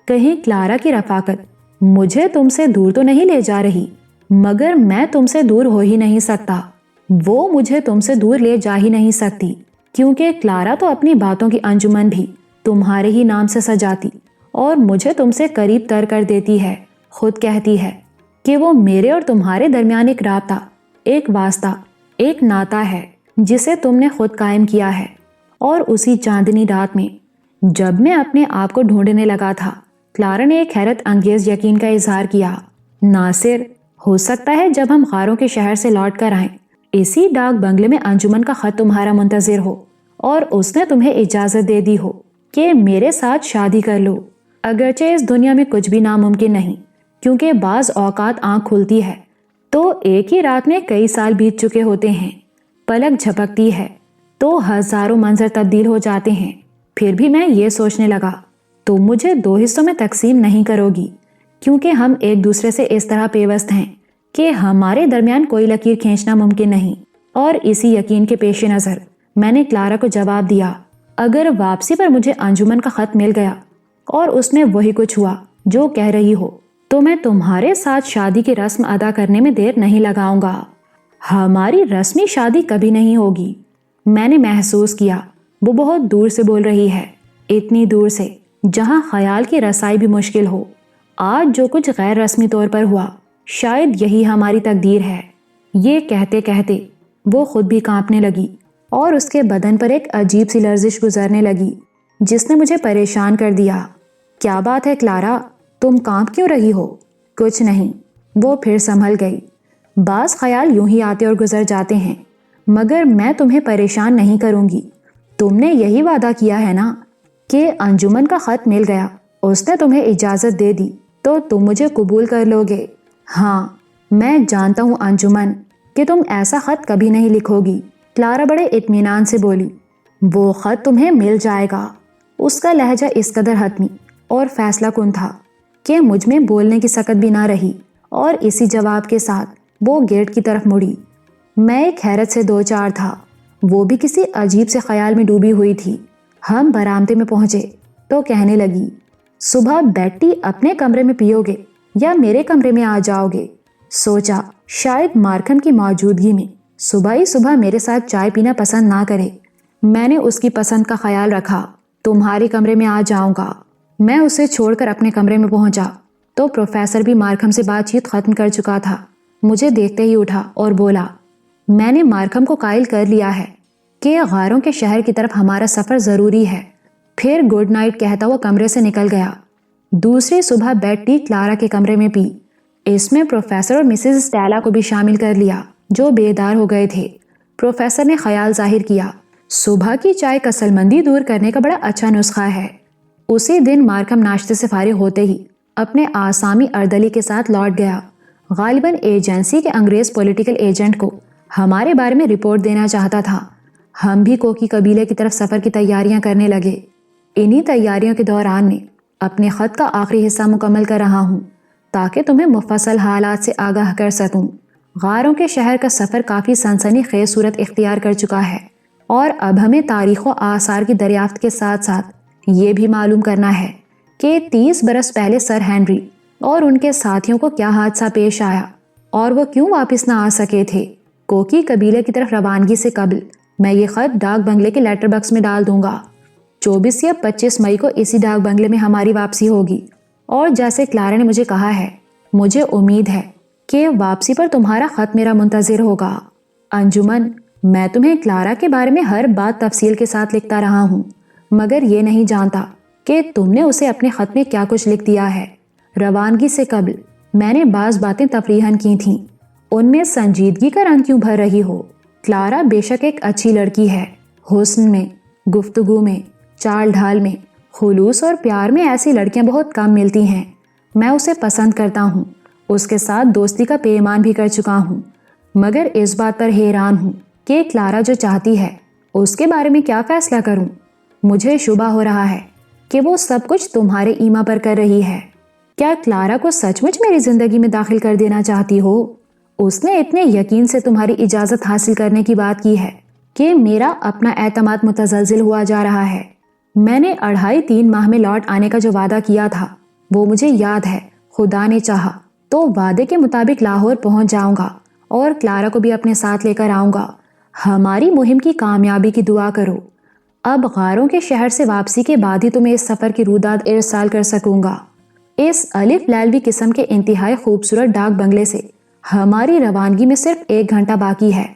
کہیں کلارا کی رفاقت مجھے تم سے دور تو نہیں لے جا رہی، مگر میں تم سے دور ہو ہی نہیں سکتا، وہ مجھے تم سے دور لے جا ہی نہیں سکتی، کیونکہ کلارا تو اپنی باتوں کی انجمن بھی تمہارے ہی نام سے سجاتی اور مجھے تم سے قریب تر کر دیتی ہے۔ خود کہتی ہے کہ وہ میرے اور تمہارے درمیان ایک رابطہ، ایک واسطہ، ایک ناطہ ہے جسے تم نے خود قائم کیا ہے۔ اور اسی چاندنی رات میں جب میں اپنے آپ کو ڈھونڈنے لگا تھا، کلارا نے ایک حیرت انگیز یقین کا اظہار کیا۔ ناصر، ہو سکتا ہے جب ہم غاروں کے شہر سے لوٹ کر آئیں، اسی ڈاک بنگلے میں انجمن کا خط تمہارا منتظر ہو اور اس نے تمہیں اجازت دے دی ہو کہ میرے ساتھ شادی کر لو۔ اگرچہ اس دنیا میں کچھ بھی ناممکن نہیں، کیونکہ بعض اوقات آنکھ کھلتی ہے تو ایک ہی رات میں کئی سال بیت چکے ہوتے ہیں، پلک جھپکتی ہے تو ہزاروں منظر تبدیل ہو جاتے ہیں۔ پھر بھی میں یہ سوچنے لگا تم مجھے دو حصوں میں تقسیم نہیں کرو گی، کیونکہ ہم ایک دوسرے سے اس طرح پیوست ہیں کہ ہمارے درمیان کوئی لکیر کھینچنا ممکن نہیں۔ اور اسی یقین کے پیش نظر میں نے کلارا کو جواب دیا، اگر واپسی پر مجھے انجمن کا خط مل گیا اور اس میں وہی کچھ ہوا جو کہہ رہی ہو، تو میں تمہارے ساتھ شادی کی رسم ادا کرنے میں دیر نہیں لگاؤں گا۔ ہماری رسمی شادی کبھی نہیں ہوگی۔ میں نے محسوس کیا وہ بہت دور سے بول رہی ہے، اتنی دور سے جہاں خیال کی رسائی بھی مشکل ہو۔ آج جو کچھ غیر رسمی طور پر ہوا، شاید یہی ہماری تقدیر ہے۔ یہ کہتے کہتے وہ خود بھی کانپنے لگی اور اس کے بدن پر ایک عجیب سی لرزش گزرنے لگی جس نے مجھے پریشان کر دیا۔ کیا بات ہے کلارا، تم کانپ کیوں رہی ہو؟ کچھ نہیں، وہ پھر سنبھل گئی۔ بعض خیال یوں ہی آتے اور گزر جاتے ہیں، مگر میں تمہیں پریشان نہیں کروں گی۔ تم نے یہی وعدہ کیا ہے نا کہ انجمن کا خط مل گیا، اس نے تمہیں اجازت دے دی تو تم مجھے قبول کر لو گے۔ ہاں، میں جانتا ہوں انجمن کہ تم ایسا خط کبھی نہیں لکھو گی، کلارا بڑے اطمینان سے بولی۔ وہ خط تمہیں مل جائے گا۔ اس کا لہجہ اس قدر حتمی اور فیصلہ کن تھا کہ مجھ میں بولنے کی سکت بھی نہ رہی، اور اسی جواب کے ساتھ وہ گیٹ کی طرف مڑی۔ میں ایک حیرت سے دو چار تھا، وہ بھی کسی عجیب سے خیال میں ڈوبی ہوئی تھی۔ ہم برآمدے میں پہنچے تو کہنے لگی، صبح بیڈ ٹی اپنے کمرے میں پیو گے یا میرے کمرے میں آ جاؤ گے؟ سوچا شاید مارکھن کی موجودگی میں صبح ہی صبح میرے ساتھ چائے پینا پسند نہ کرے۔ میں نے اس کی پسند کا خیال رکھا، تمہارے کمرے میں آ جاؤں گا۔ میں اسے چھوڑ کر اپنے کمرے میں پہنچا تو پروفیسر بھی مارکھم سے بات چیت ختم کر چکا تھا۔ مجھے دیکھتے ہی اٹھا اور بولا، میں نے مارکھم کو قائل کر لیا ہے کہ غاروں کے شہر کی طرف ہمارا سفر ضروری ہے۔ پھر گڈ نائٹ کہتا ہوا کمرے سے نکل گیا۔ دوسری صبح بیڈ ٹی کلارا کے کمرے میں پی۔ اس میں پروفیسر اور مسز اسٹیلا کو بھی شامل کر لیا جو بیدار ہو گئے تھے۔ پروفیسر نے خیال ظاہر کیا، صبح کی چائے کسل مندی دور کرنے کا بڑا اچھا نسخہ ہے۔ اسی دن مارکھم ناشتے سے فارغ ہوتے ہی اپنے آسامی اردلی کے ساتھ لوٹ گیا۔ غالباً ایجنسی کے انگریز پولیٹیکل ایجنٹ کو ہمارے بارے میں رپورٹ دینا چاہتا تھا۔ ہم بھی کوکی قبیلے کی طرف سفر کی تیاریاں کرنے لگے۔ انہی تیاریوں کے دوران میں اپنے خط کا آخری حصہ مکمل کر رہا ہوں تاکہ تمہیں مفصل حالات سے آگاہ کر سکوں۔ غاروں کے شہر کا سفر کافی سنسنی خیز صورت اختیار کر چکا ہے، اور اب ہمیں تاریخ و آثار کی دریافت کے ساتھ ساتھ یہ بھی معلوم کرنا ہے کہ 30 برس پہلے سر ہنری اور ان کے ساتھیوں کو کیا حادثہ پیش آیا اور وہ کیوں واپس نہ آ سکے تھے۔ کوکی قبیلے کی طرف روانگی سے قبل میں یہ خط ڈاک بنگلے کے لیٹر باکس میں ڈال دوں گا۔ 24 یا 25 مئی کو اسی ڈاک بنگلے میں ہماری واپسی ہوگی، اور جیسے کلارا نے مجھے کہا ہے، مجھے امید ہے کہ واپسی پر تمہارا خط میرا منتظر ہوگا۔ انجمن، میں تمہیں کلارا کے بارے میں ہر بات تفصیل کے ساتھ لکھتا رہا ہوں، مگر یہ نہیں جانتا کہ تم نے اسے اپنے خط میں کیا کچھ لکھ دیا ہے۔ روانگی سے قبل میں نے بعض باتیں تفریحاً کی تھیں، ان میں سنجیدگی کا رنگ کیوں بھر رہی ہو؟ کلارا بے شک ایک اچھی لڑکی ہے، حسن میں، گفتگو میں، چال ڈھال میں، خلوص اور پیار میں ایسی لڑکیاں بہت کم ملتی ہیں۔ میں اسے پسند کرتا ہوں، اس کے ساتھ دوستی کا پیمان بھی کر چکا ہوں، مگر اس بات پر حیران ہوں کہ کلارا جو چاہتی ہے اس کے بارے میں کیا فیصلہ کروں۔ مجھے شبہ ہو رہا ہے کہ وہ سب کچھ تمہارے ایما پر کر رہی ہے۔ کیا کلارا کو سچ مچ میری زندگی میں داخل کر دینا چاہتی ہو؟ اس نے اتنے یقین سے تمہاری اجازت حاصل کرنے کی بات کی ہے کہ میرا اپنا اعتماد متزلزل ہوا جا رہا ہے۔ میں نے 2.5-3 ماہ میں لوٹ آنے کا جو وعدہ کیا تھا وہ مجھے یاد ہے۔ خدا نے چاہا تو وعدے کے مطابق لاہور پہنچ جاؤں گا اور کلارا کو بھی اپنے ساتھ لے کر آؤں گا۔ ہماری مہم کی کامیابی کی دعا کرو۔ اب غاروں کے شہر سے واپسی کے بعد ہی تمہیں اس سفر کی روداد ارسال کر سکوں گا۔ اس الف لیلوی قسم کے انتہائی خوبصورت ڈاک بنگلے سے ہماری روانگی میں صرف 1 گھنٹہ باقی ہے۔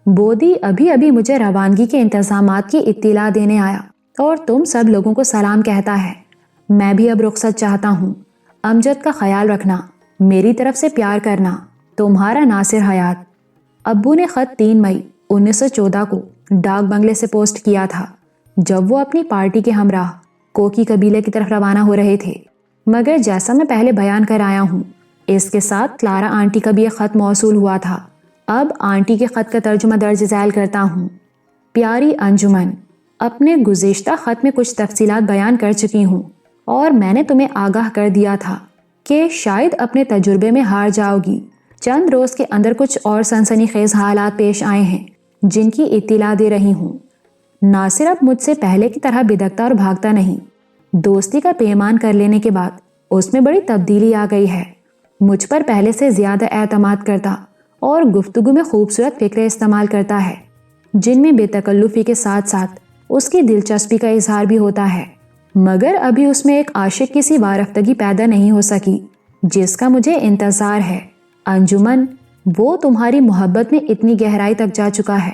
بودی ابھی مجھے روانگی کے انتظامات کی اطلاع دینے آیا اور تم سب لوگوں کو سلام کہتا ہے۔ میں بھی اب رخصت چاہتا ہوں۔ امجد کا خیال رکھنا، میری طرف سے پیار کرنا، تمہارا ناصر حیات۔ ابو نے خط 3 مئی 1914 کو ڈاک بنگلے سے پوسٹ کیا تھا جب وہ اپنی پارٹی کے ہمراہ کوکی قبیلے کی طرف روانہ ہو رہے تھے، مگر جیسا میں پہلے بیان کر آیا ہوں اس کے ساتھ کلارا آنٹی کا بھی ایک خط موصول ہوا تھا۔ اب آنٹی کے خط کا ترجمہ درج ذیل کرتا ہوں۔ پیاری انجمن، اپنے گزشتہ خط میں کچھ تفصیلات بیان کر چکی ہوں اور میں نے تمہیں آگاہ کر دیا تھا کہ شاید اپنے تجربے میں ہار جاؤ گی۔ چند روز کے اندر کچھ اور سنسنی خیز حالات پیش آئے ہیں جن کی اطلاع دے رہی ہوں۔ ناصر اب مجھ سے پہلے کی طرح بدکتا اور بھاگتا نہیں۔ دوستی کا پیمان کر لینے کے بعد اس میں بڑی تبدیلی آ گئی ہے۔ مجھ پر پہلے سے زیادہ اعتماد کرتا اور گفتگو میں خوبصورت فکریں استعمال کرتا ہے جن میں بے تکلفی کے ساتھ ساتھ اس کی دلچسپی کا اظہار بھی ہوتا ہے، مگر ابھی اس میں ایک عاشق کی سی وارفتگی پیدا نہیں ہو سکی جس کا مجھے انتظار ہے۔ انجمن، وہ تمہاری محبت میں اتنی گہرائی تک جا چکا ہے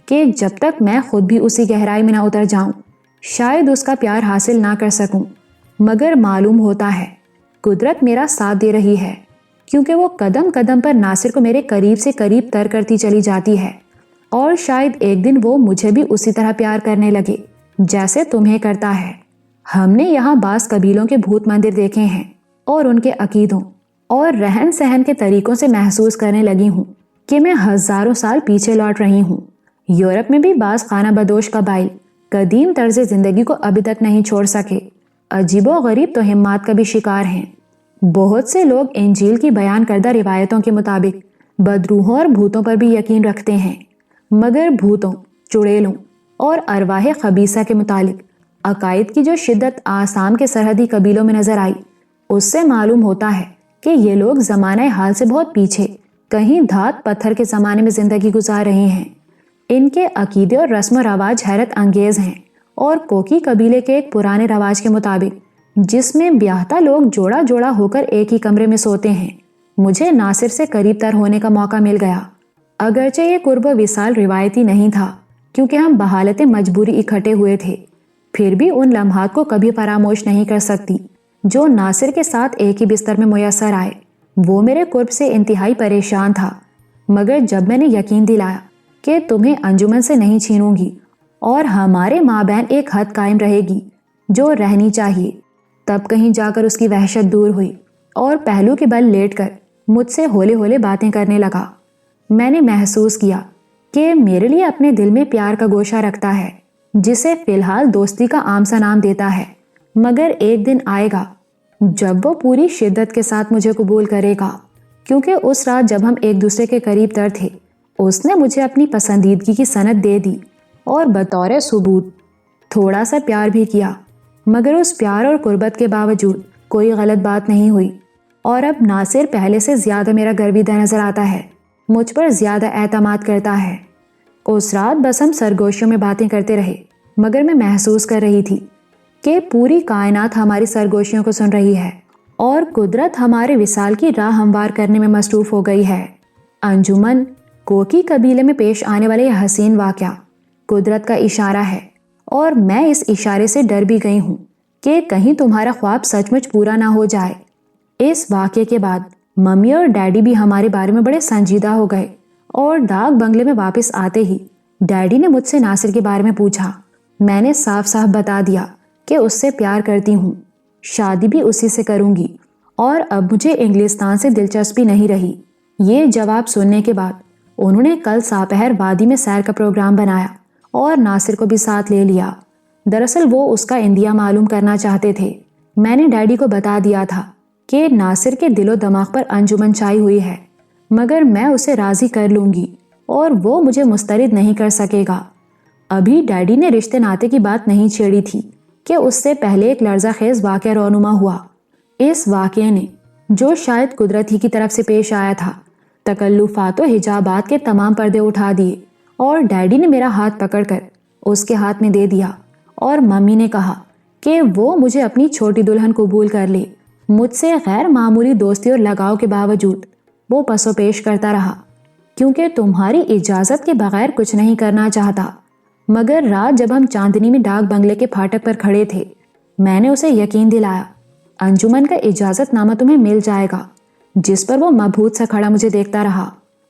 کہ جب تک میں خود بھی اسی گہرائی میں نہ اتر جاؤں شاید اس کا پیار حاصل نہ کر سکوں، مگر معلوم ہوتا ہے قدرت میرا ساتھ دے رہی ہے، کیونکہ وہ قدم قدم پر ناصر کو میرے قریب سے قریب تر کرتی چلی جاتی ہے، اور شاید ایک دن وہ مجھے بھی اسی طرح پیار کرنے لگے جیسے تمہیں کرتا ہے۔ ہم نے یہاں بعض قبیلوں کے بھوت مندر دیکھے ہیں اور ان کے عقیدوں اور رہن سہن کے طریقوں سے محسوس کرنے لگی ہوں کہ میں ہزاروں سال پیچھے لوٹ رہی ہوں۔ یورپ میں بھی بعض خانہ بدوش قبائل قدیم طرز زندگی کو ابھی تک نہیں چھوڑ سکے، عجیب و غریب توہمات کا بھی شکار ہیں۔ بہت سے لوگ انجیل کی بیان کردہ روایتوں کے مطابق بدروحوں اور بھوتوں پر بھی یقین رکھتے ہیں، مگر بھوتوں، چڑیلوں اور ارواح خبیثہ کے متعلق عقائد کی جو شدت آسام کے سرحدی قبیلوں میں نظر آئی اس سے معلوم ہوتا ہے کہ یہ لوگ زمانہ حال سے بہت پیچھے کہیں دھات پتھر کے زمانے میں زندگی گزار رہے ہیں۔ ان کے عقیدے اور رسم و رواج حیرت انگیز ہیں، اور کوکی قبیلے کے ایک پرانے رواج کے مطابق جس میں بیاہتا لوگ جوڑا جوڑا ہو کر ایک ہی کمرے میں سوتے ہیں، مجھے ناصر سے قریب تر ہونے کا موقع مل گیا۔ اگرچہ یہ قرب و وصال روایتی نہیں تھا کیونکہ ہم بحالت مجبوری اکٹھے ہوئے تھے، پھر بھی ان لمحات کو کبھی فراموش نہیں کر سکتی جو ناصر کے ساتھ ایک ہی بستر میں میسر آئے۔ وہ میرے قرب سے انتہائی پریشان تھا، مگر جب میں نے یقین دلایا کہ تمہیں انجمن سے نہیں چھینوں گی اور ہمارے مابین ایک حد قائم رہے گی جو رہنی چاہیے، تب کہیں جا کر اس کی وحشت دور ہوئی اور پہلو کے بل لیٹ کر مجھ سے ہولے ہولے باتیں کرنے لگا۔ میں نے محسوس کیا کہ میرے لیے اپنے دل میں پیار کا گوشہ رکھتا ہے جسے فی الحال دوستی کا عام سا نام دیتا ہے، مگر ایک دن آئے گا جب وہ پوری شدت کے ساتھ مجھے قبول کرے گا، کیونکہ اس رات جب ہم ایک دوسرے کے قریب تر تھے اس نے مجھے اپنی پسندیدگی کی سند دے دی اور بطور ثبوت تھوڑا سا پیار بھی کیا، مگر اس پیار اور قربت کے باوجود کوئی غلط بات نہیں ہوئی، اور اب ناصر پہلے سے زیادہ میرا گرویدہ نظر آتا ہے، مجھ پر زیادہ اعتماد کرتا ہے۔ اس رات بس ہم سرگوشیوں میں باتیں کرتے رہے، مگر میں محسوس کر رہی تھی کہ پوری کائنات ہماری سرگوشیوں کو سن رہی ہے اور قدرت ہمارے وصال کی راہ ہموار کرنے میں مصروف ہو گئی ہے۔ انجمن، کوکی قبیلے میں پیش آنے والے یہ حسین واقعہ قدرت کا اشارہ ہے، اور میں اس اشارے سے ڈر بھی گئی ہوں کہ کہیں تمہارا خواب سچ مچ پورا نہ ہو جائے۔ اس واقعے کے بعد ممی اور ڈیڈی بھی ہمارے بارے میں بڑے سنجیدہ ہو گئے، اور ڈاک بنگلے میں واپس آتے ہی ڈیڈی نے مجھ سے ناصر کے بارے میں پوچھا۔ میں نے صاف صاف بتا دیا کہ اس سے پیار کرتی ہوں، شادی بھی اسی سے کروں گی، اور اب مجھے انگلستان سے دلچسپی نہیں رہی۔ یہ جواب سننے کے بعد انہوں نے کل ساپہر وادی میں سیر کا پروگرام بنایا اور ناصر کو بھی ساتھ لے لیا۔ دراصل وہ اس کا اندیا معلوم کرنا چاہتے تھے۔ میں نے ڈیڈی کو بتا دیا تھا کہ ناصر کے دل و دماغ پر انجمن چھائی ہوئی ہے، مگر میں اسے راضی کر لوں گی اور وہ مجھے مسترد نہیں کر سکے گا۔ ابھی ڈیڈی نے رشتے ناتے کی بات نہیں چھیڑی تھی کہ اس سے پہلے ایک لرزہ خیز واقعہ رونما ہوا۔ اس واقعے نے، جو شاید قدرت ہی کی طرف سے پیش آیا تھا، تکلفات و حجابات کے تمام پردے اٹھا دیے، اور ڈیڈی نے میرا ہاتھ پکڑ کر اس کے ہاتھ میں دے دیا، اور ممی نے کہا کہ وہ مجھے اپنی چھوٹی دلہن قبول کر لے۔ مجھ سے غیر معمولی دوستی اور لگاؤ کے باوجود وہ پس و پیش کرتا رہا، کیونکہ تمہاری اجازت کے بغیر کچھ نہیں کرنا چاہتا۔ مگر رات جب ہم چاندنی میں ڈاک بنگلے کے پھاٹک پر کھڑے تھے، میں نے اسے یقین دلایا، انجمن کا اجازت نامہ تمہیں مل جائے گا، جس پر وہ مبہوت سا کھڑا مجھے دیکھتا رہا۔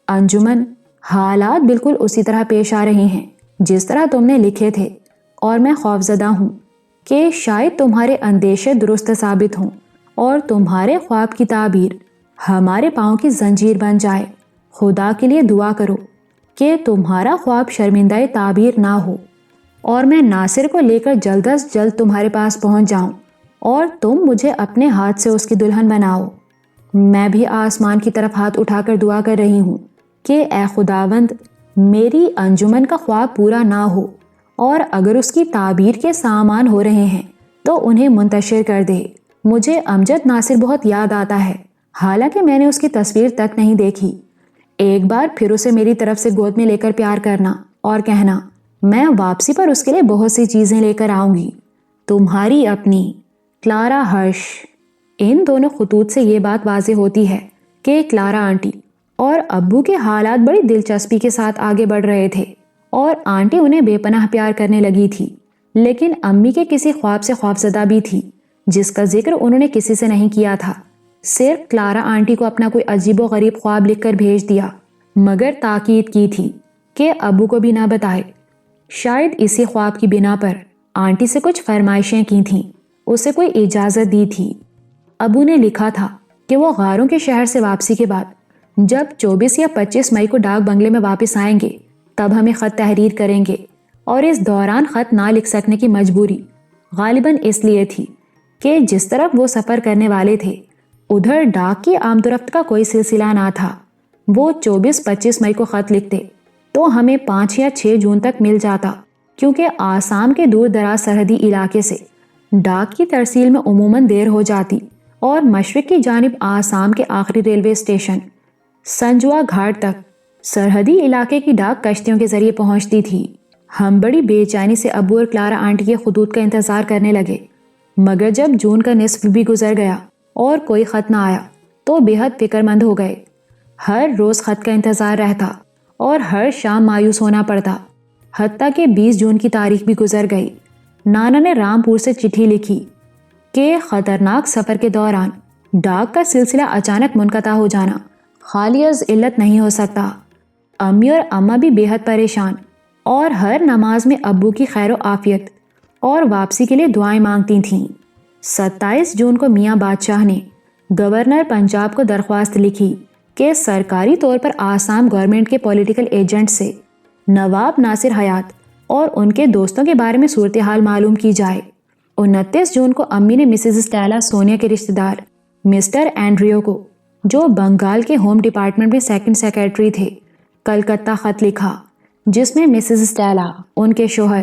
انجمن، حالات بالکل اسی طرح پیش آ رہے ہیں جس طرح تم نے لکھے تھے، اور میں خوفزدہ ہوں کہ شاید تمہارے اندیشے درست ثابت ہوں اور تمہارے خواب کی تعبیر ہمارے پاؤں کی زنجیر بن جائے۔ خدا کے لیے دعا کرو کہ تمہارا خواب شرمندہ تعبیر نہ ہو، اور میں ناصر کو لے کر جلد از جلد تمہارے پاس پہنچ جاؤں، اور تم مجھے اپنے ہاتھ سے اس کی دلہن بناؤ۔ میں بھی آسمان کی طرف ہاتھ اٹھا کر دعا کر رہی ہوں کہ اے خداوند، میری انجمن کا خواب پورا نہ ہو، اور اگر اس کی تعبیر کے سامان ہو رہے ہیں تو انہیں منتشر کر دے۔ مجھے امجد ناصر بہت یاد آتا ہے، حالانکہ میں نے اس کی تصویر تک نہیں دیکھی۔ ایک بار پھر اسے میری طرف سے گود میں لے کر پیار کرنا اور کہنا، میں واپسی پر اس کے لیے بہت سی چیزیں لے کر آؤں گی۔ تمہاری اپنی کلارا ہرش۔ ان دونوں خطوط سے یہ بات واضح ہوتی ہے کہ کلارا آنٹی اور ابو کے حالات بڑی دلچسپی کے ساتھ آگے بڑھ رہے تھے، اور آنٹی انہیں بے پناہ پیار کرنے لگی تھی، لیکن امی کے کسی خواب سے خوفزدہ بھی تھی جس کا ذکر انہوں نے کسی سے نہیں کیا تھا۔ صرف کلارا آنٹی کو اپنا کوئی عجیب و غریب خواب لکھ کر بھیج دیا، مگر تاکید کی تھی کہ ابو کو بھی نہ بتائے۔ شاید اسی خواب کی بنا پر آنٹی سے کچھ فرمائشیں کی تھیں، اسے کوئی اجازت دی تھی۔ ابو نے لکھا تھا کہ وہ غاروں کے شہر سے واپسی کے بعد جب 24 یا 25 مئی کو ڈاک بنگلے میں واپس آئیں گے تب ہمیں خط تحریر کریں گے، اور اس دوران خط نہ لکھ سکنے کی مجبوری غالباً اس لیے تھی کہ جس طرف وہ سفر کرنے والے تھے ادھر ڈاک کی آمد و رفت کا کوئی سلسلہ نہ تھا۔ وہ 24-25 مئی کو خط لکھتے تو ہمیں 5 یا 6 جون تک مل جاتا، کیونکہ آسام کے دور دراز سرحدی علاقے سے ڈاک کی ترسیل میں عموماً دیر ہو جاتی، اور مشرق کی جانب آسام کے آخری ریلوے اسٹیشن سنجوا گھاٹ تک سرحدی علاقے کی ڈاک کشتیوں کے ذریعے پہنچتی تھی۔ ہم بڑی بے چینی سے ابو اور کلارا آنٹی کے خطوط کا انتظار کرنے لگے، مگر جب جون کا نصف بھی گزر گیا اور کوئی خط نہ آیا تو بے حد فکر مند ہو گئے۔ ہر روز خط کا انتظار رہتا اور ہر شام مایوس ہونا پڑتا، حتیٰ کہ 20 جون کی تاریخ بھی گزر گئی۔ نانا نے رامپور سے چٹھی لکھی کہ خطرناک سفر کے دوران ڈاک کا سلسلہ اچانک منقطع ہو جانا خالی از علت نہیں ہو سکتا۔ امی اور اماں بھی بے حد پریشان، اور ہر نماز میں ابو کی خیر و عافیت اور واپسی کے لیے دعائیں مانگتی تھیں۔ 27 جون کو میاں بادشاہ نے گورنر پنجاب کو درخواست لکھی کہ سرکاری طور پر آسام گورنمنٹ کے پولیٹیکل ایجنٹ سے نواب ناصر حیات اور ان کے دوستوں کے بارے میں صورتحال معلوم کی جائے۔ 29 جون کو امی نے مسز اسٹیلا سونیا کے رشتہ دار مسٹر اینڈریو کو، جو بنگال کے ہوم ڈپارٹمنٹ میں سیکنڈ سیکرٹری تھے، کلکتہ خط لکھا، جس میں مسز اسٹیلا، ان کے شوہر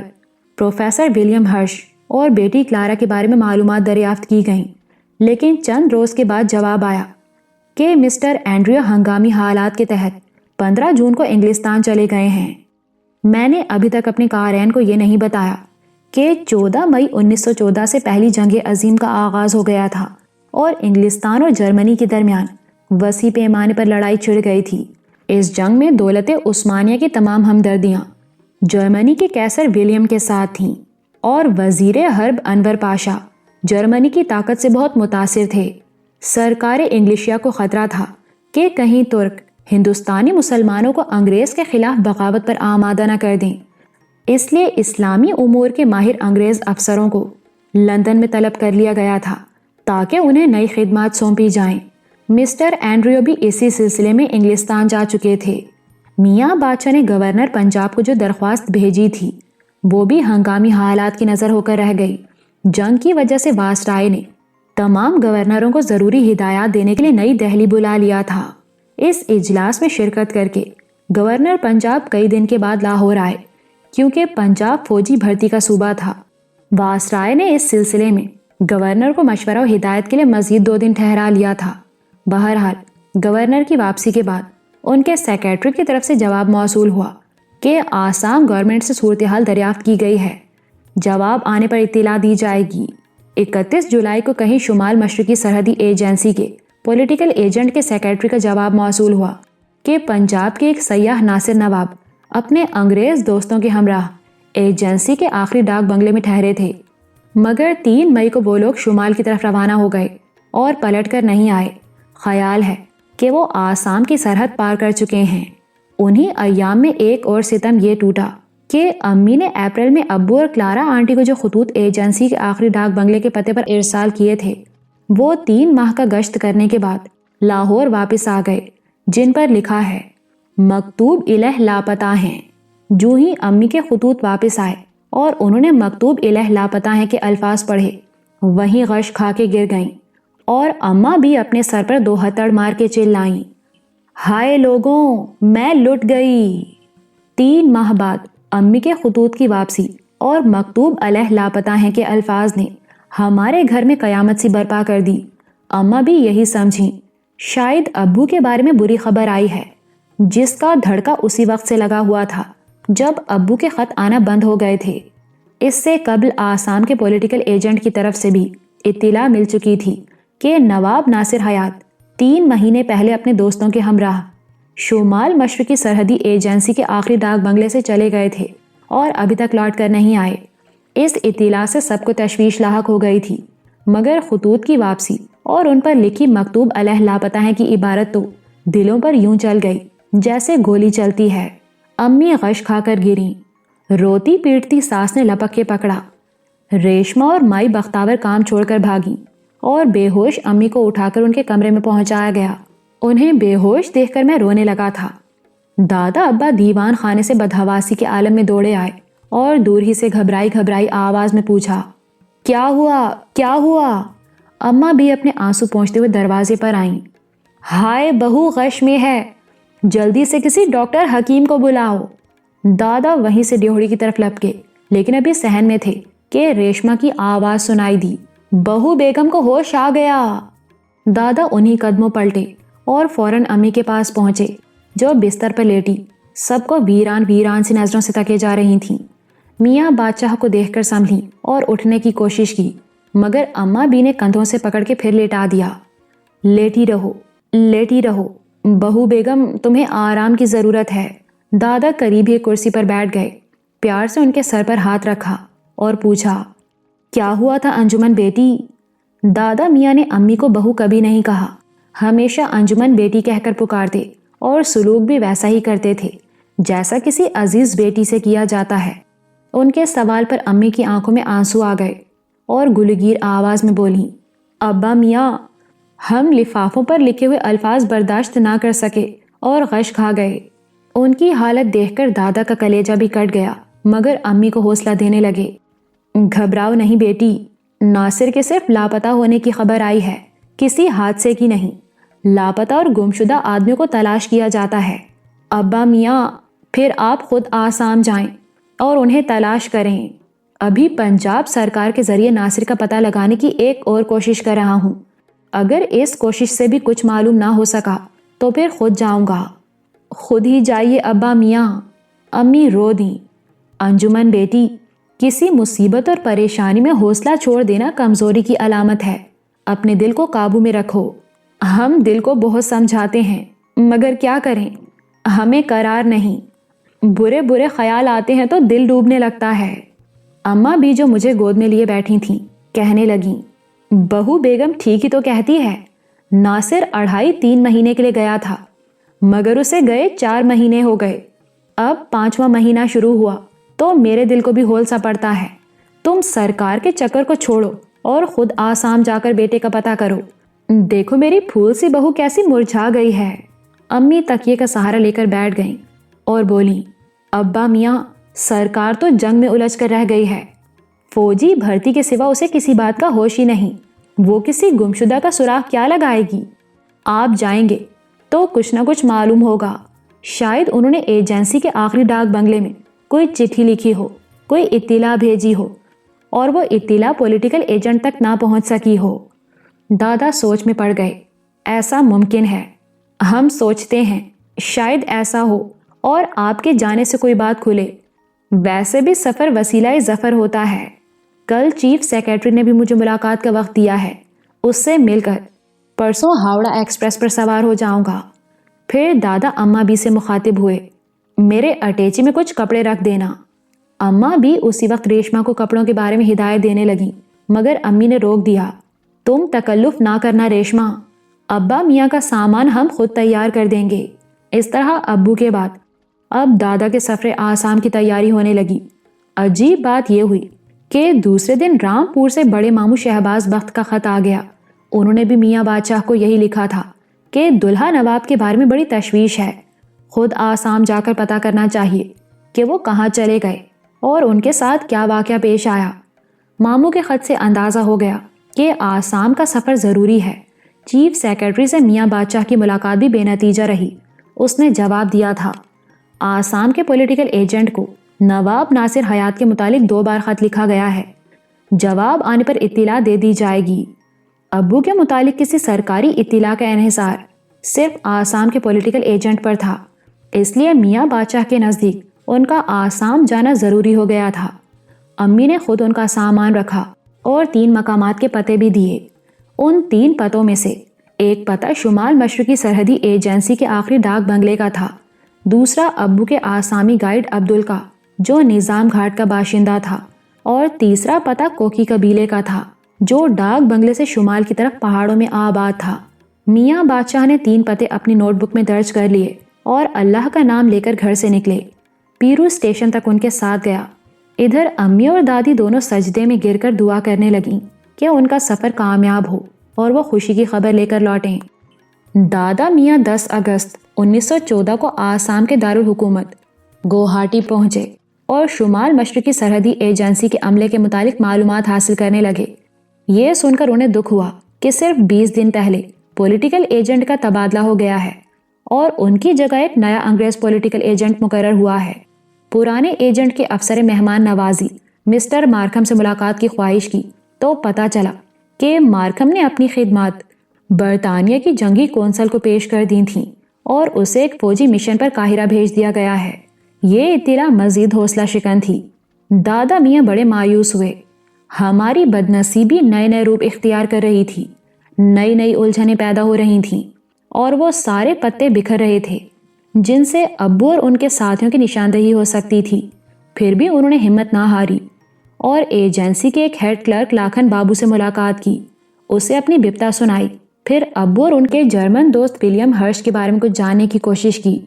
پروفیسر ولیم ہرش اور بیٹی کلارا کے بارے میں معلومات دریافت کی گئیں، لیکن چند روز کے بعد جواب آیا کہ مسٹر اینڈریو ہنگامی حالات کے تحت 15 جون کو انگلستان چلے گئے ہیں۔ میں نے ابھی تک اپنے قارئین کو یہ نہیں بتایا کہ 14 مئی 1914 سے پہلی جنگ عظیم کا آغاز ہو گیا تھا، اور انگلستان اور جرمنی کے درمیان وسیع پیمانے پر لڑائی چھڑ گئی تھی۔ اس جنگ میں دولت عثمانیہ کی تمام ہمدردیاں جرمنی کے قیصر ولیم کے ساتھ تھیں، اور وزیر حرب انور پاشا جرمنی کی طاقت سے بہت متاثر تھے۔ سرکار انگلشیا کو خطرہ تھا کہ کہیں ترک ہندوستانی مسلمانوں کو انگریز کے خلاف بغاوت پر آمادہ نہ کر دیں، اس لیے اسلامی امور کے ماہر انگریز افسروں کو لندن میں طلب کر لیا گیا تھا تاکہ انہیں نئی خدمات سونپی جائیں۔ مسٹر اینڈریو بھی اسی سلسلے میں انگلستان جا چکے تھے۔ میاں بادشاہ نے گورنر پنجاب کو جو درخواست بھیجی تھی وہ بھی ہنگامی حالات کی نظر ہو کر رہ گئی۔ جنگ کی وجہ سے واسرائے نے تمام گورنروں کو ضروری ہدایات دینے کے لیے نئی دہلی بلا لیا تھا۔ اس اجلاس میں شرکت کر کے گورنر پنجاب کئی دن کے بعد لاہور آئے، کیونکہ پنجاب فوجی بھرتی کا صوبہ تھا۔ واسرائے نے اس سلسلے میں گورنر کو مشورہ و ہدایت کے لیے مزید 2 دن ٹھہرا لیا تھا۔ بہرحال گورنر کی واپسی کے بعد ان کے سیکریٹری کی طرف سے جواب موصول ہوا کہ آسام گورنمنٹ سے صورتحال دریافت کی گئی ہے، جواب آنے پر اطلاع دی جائے گی۔ 31 جولائی کو کہیں شمال مشرقی سرحدی ایجنسی کے پولیٹیکل ایجنٹ کے سیکریٹری کا جواب موصول ہوا کہ پنجاب کے ایک سیاح ناصر نواب اپنے انگریز دوستوں کے ہمراہ ایجنسی کے آخری ڈاک بنگلے میں ٹھہرے تھے، مگر 3 مئی کو وہ لوگ شمال کی طرف روانہ ہو گئے اور پلٹ کر نہیں آئے۔ خیال ہے کہ وہ آسام کی سرحد پار کر چکے ہیں۔ انہی ایام میں ایک اور ستم یہ ٹوٹا کہ امی نے اپریل میں ابو اور کلارا آنٹی کو جو خطوط ایجنسی کے آخری ڈاک بنگلے کے پتے پر ارسال کیے تھے وہ 3 ماہ کا گشت کرنے کے بعد لاہور واپس آ گئے، جن پر لکھا ہے مکتوب الہ لاپتہ ہیں۔ جو ہی امی کے خطوط واپس آئے اور انہوں نے مکتوب الہ لاپتہ ہیں کے الفاظ پڑھے، وہیں غش کھا کے گر گئیں اور اماں بھی اپنے سر پر 2 ہتھڑ مار کے چلائیں، ہائے لوگوں میں لٹ گئی۔ 3 ماہ بعد امی کے خطوط کی واپسی اور مکتوب الہ لاپتہ ہیں کے الفاظ نے ہمارے گھر میں قیامت سی برپا کر دی۔ اماں بھی یہی سمجھیں شاید ابو کے بارے میں بری خبر آئی ہے، جس کا دھڑکا اسی وقت سے لگا ہوا تھا جب ابو کے خط آنا بند ہو گئے تھے۔ اس سے قبل آسام کے پولیٹیکل ایجنٹ کی طرف سے بھی اطلاع مل چکی تھی کہ نواب ناصر حیات 3 مہینے پہلے اپنے دوستوں کے ہمراہ شمال مشرقی سرحدی ایجنسی کے آخری ڈاک بنگلے سے چلے گئے تھے اور ابھی تک لوٹ کر نہیں آئے۔ اس اطلاع سے سب کو تشویش لاحق ہو گئی تھی، مگر خطوط کی واپسی اور ان پر لکھی مکتوب الہ لاپتہ ہیں کی عبارت تو دلوں پر یوں چل گئی جیسے گولی چلتی ہے۔ امی غش کھا کر گریں، روتی پیٹتی ساس نے لپک کے پکڑا۔ ریشما اور مائی بختاور کام چھوڑ کر بھاگی اور بے ہوش امی کو اٹھا کر ان کے کمرے میں پہنچایا گیا۔ انہیں بے ہوش دیکھ کر میں رونے لگا تھا۔ دادا ابا دیوان خانے سے بدحواسی کے عالم میں دوڑے آئے اور دور ہی سے گھبرائی آواز میں پوچھا، کیا ہوا کیا ہوا؟ اماں بھی اپنے آنسو پونچھتے ہوئے دروازے پر آئیں۔ ہائے بہو غش میں ہے، جلدی سے کسی ڈاکٹر حکیم کو بلاؤ۔ دادا وہیں سے ڈیوڑی کی طرف لپکے، لیکن ابھی صحن میں تھے کہ ریشما کی آواز سنائی دی، بہو بیگم کو ہوش آ گیا۔ دادا انہی قدموں پلٹے اور فوراً امی کے پاس پہنچے جو بستر پر لیٹی سب کو ویران سی نظروں سے تکے جا رہی تھیں۔ میاں بادشاہ کو دیکھ کر سنبھلی اور اٹھنے کی کوشش کی، مگر اماں بھی نے کندھوں سے پکڑ کے پھر لیٹا دیا۔ لیٹی رہو بہو بیگم، تمہیں آرام کی ضرورت ہے۔ دادا قریب ہی کرسی پر بیٹھ گئے، پیار سے ان کے سر پر ہاتھ رکھا اور پوچھا، کیا ہوا تھا انجمن بیٹی؟ دادا میاں نے امی کو بہو کبھی نہیں کہا، ہمیشہ انجمن بیٹی کہہ کر پکارتے اور سلوک بھی ویسا ہی کرتے تھے جیسا کسی عزیز بیٹی سے کیا جاتا ہے۔ ان کے سوال پر امی کی آنکھوں میں آنسو آ گئے اور گلگیر آواز میں بولیں، ابا میاں، ہم لفافوں پر لکھے ہوئے الفاظ برداشت نہ کر سکے اور غش کھا گئے۔ ان کی حالت دیکھ کر دادا کا کلیجہ بھی کٹ گیا، مگر امی کو حوصلہ دینے لگے، گھبراؤ نہیں بیٹی، ناصر کے صرف لاپتہ ہونے کی خبر آئی ہے، کسی حادثے کی نہیں۔ لاپتہ اور گمشدہ آدمیوں کو تلاش کیا جاتا ہے۔ ابا میاں، پھر آپ خود آسام جائیں اور انہیں تلاش کریں۔ ابھی پنجاب سرکار کے ذریعے ناصر کا پتہ لگانے کی ایک اور کوشش کر رہا ہوں، اگر اس کوشش سے بھی کچھ معلوم نہ ہو سکا تو پھر خود جاؤں گا۔ خود ہی جائیے ابا میاں، امی رو دیں۔ انجمن بیٹی، کسی مصیبت اور پریشانی میں حوصلہ چھوڑ دینا کمزوری کی علامت ہے، اپنے دل کو قابو میں رکھو۔ ہم دل کو بہت سمجھاتے ہیں، مگر کیا کریں، ہمیں قرار نہیں، برے خیال آتے ہیں تو دل ڈوبنے لگتا ہے۔ اماں بھی جو مجھے گود میں لیے بیٹھی تھیں کہنے لگیں، بہو بیگم ٹھیک ہی تو کہتی ہے، ناصر 2.5-3 مہینے کے لیے گیا تھا، مگر اسے گئے 4 مہینے ہو گئے، اب 5واں مہینہ شروع ہوا تو میرے دل کو بھی ہول سا پڑتا ہے۔ تم سرکار کے چکر کو چھوڑو اور خود آسام جا کر بیٹے کا پتہ کرو۔ دیکھو میری پھول سی بہو کیسی مرجھا گئی ہے۔ امی تکیے کا سہارا لے کر بیٹھ گئیں اور بولیں، ابا میاں، سرکار تو جنگ میں الجھ کر رہ گئی ہے، فوجی بھرتی کے سوا اسے کسی بات کا ہوش ہی نہیں، وہ کسی گمشدہ کا سراغ کیا لگائے گی؟ آپ جائیں گے تو کچھ نہ کچھ معلوم ہوگا، شاید انہوں نے ایجنسی کے آخری ڈاک بنگلے میں کوئی چٹھی لکھی ہو، کوئی اطلاع بھیجی ہو، اور وہ اطلاع پولیٹیکل ایجنٹ تک نہ پہنچ سکی ہو۔ دادا سوچ میں پڑ گئے۔ ایسا ممکن ہے، ہم سوچتے ہیں شاید ایسا ہو اور آپ کے جانے سے کوئی بات کھلے۔ ویسے بھی سفر وسیلہ ظفر ہوتا ہے۔ کل چیف سیکرٹری نے بھی مجھے ملاقات کا وقت دیا ہے، اس سے مل کر پرسوں ہاوڑا ایکسپریس پر سوار ہو جاؤں گا۔ پھر دادا اماں بھی سے مخاطب ہوئے، میرے اٹیچی میں کچھ کپڑے رکھ دینا۔ اماں بھی اسی وقت ریشما کو کپڑوں کے بارے میں ہدایت دینے لگیں، مگر امی نے روک دیا، تم تکلف نہ کرنا ریشما، ابا میاں کا سامان ہم خود تیار کر دیں گے۔ اس طرح ابو کے بعد اب دادا کے سفر آسام کی تیاری ہونے لگی۔ عجیب بات یہ ہوئی کہ دوسرے دن رامپور سے بڑے ماموں شہباز بخت کا خط آ گیا۔ انہوں نے بھی میاں بادشاہ کو یہی لکھا تھا کہ دلہا نواب کے بارے میں بڑی تشویش ہے، خود آسام جا کر پتہ کرنا چاہیے کہ وہ کہاں چلے گئے اور ان کے ساتھ کیا واقعہ پیش آیا۔ ماموں کے خط سے اندازہ ہو گیا کہ آسام کا سفر ضروری ہے۔ چیف سیکرٹری سے میاں بادشاہ کی ملاقات بھی بے نتیجہ رہی۔ اس نے جواب دیا تھا، آسام کے پولیٹیکل ایجنٹ کو نواب ناصر حیات کے متعلق 2 بار خط لکھا گیا ہے، جواب آنے پر اطلاع دے دی جائے گی۔ ابو کے متعلق کسی سرکاری اطلاع کا انحصار صرف آسام کے پولیٹیکل ایجنٹ پر تھا، اس لیے میاں بادشاہ کے نزدیک ان کا آسام جانا ضروری ہو گیا تھا۔ امی نے خود ان کا سامان رکھا اور 3 مقامات کے پتے بھی دیے۔ ان 3 پتوں میں سے ایک پتہ شمال مشرقی سرحدی ایجنسی کے آخری ڈاک بنگلے کا تھا، دوسرا ابو کے آسامی گائیڈ عبدل کا جو نظام گھاٹ کا باشندہ تھا، اور تیسرا پتہ کوکی قبیلے کا تھا جو ڈاک بنگلے سے شمال کی طرف پہاڑوں میں آباد تھا۔ میاں بادشاہ نے 3 پتے اپنی نوٹ بک میں درج کر لیے اور اللہ کا نام لے کر گھر سے نکلے۔ پیرو اسٹیشن تک ان کے ساتھ گیا۔ ادھر امی اور دادی دونوں سجدے میں گر کر دعا کرنے لگیں کہ ان کا سفر کامیاب ہو اور وہ خوشی کی خبر لے کر لوٹیں۔ دادا میاں 10 اگست 1914 کو آسام کے دارالحکومت گوہاٹی پہنچے اور شمال مشرقی سرحدی ایجنسی کے عملے کے متعلق معلومات حاصل کرنے لگے۔ یہ سن کر انہیں دکھ ہوا کہ صرف 20 دن پہلے پولیٹیکل ایجنٹ کا تبادلہ ہو گیا ہے اور ان کی جگہ ایک نیا انگریز پولیٹیکل ایجنٹ مقرر ہوا ہے۔ پرانے ایجنٹ کے افسر مہمان نوازی مسٹر مارکھم سے ملاقات کی خواہش کی تو پتہ چلا کہ مارکھم نے اپنی خدمات برطانیہ کی جنگی کونسل کو پیش کر دی تھیں اور اسے ایک فوجی مشن پر قاہرہ بھیج دیا گیا ہے۔ یہ اطلاع مزید حوصلہ شکن تھی۔ دادا میاں بڑے مایوس ہوئے۔ ہماری بدنصیبی نئے نئے روپ اختیار کر رہی تھی، نئی نئی الجھنیں پیدا ہو رہی تھیں اور وہ سارے پتے بکھر رہے تھے جن سے ابو اور ان کے ساتھیوں کی نشاندہی ہو سکتی تھی۔ پھر بھی انہوں نے ہمت نہ ہاری اور ایجنسی کے ایک ہیڈ کلرک لاکھن بابو سے ملاقات کی، اسے اپنی بپتا سنائی۔ پھر ابو اور ان کے جرمن دوست ولیم ہرش کے بارے میں کچھ جاننے کی کوشش کی۔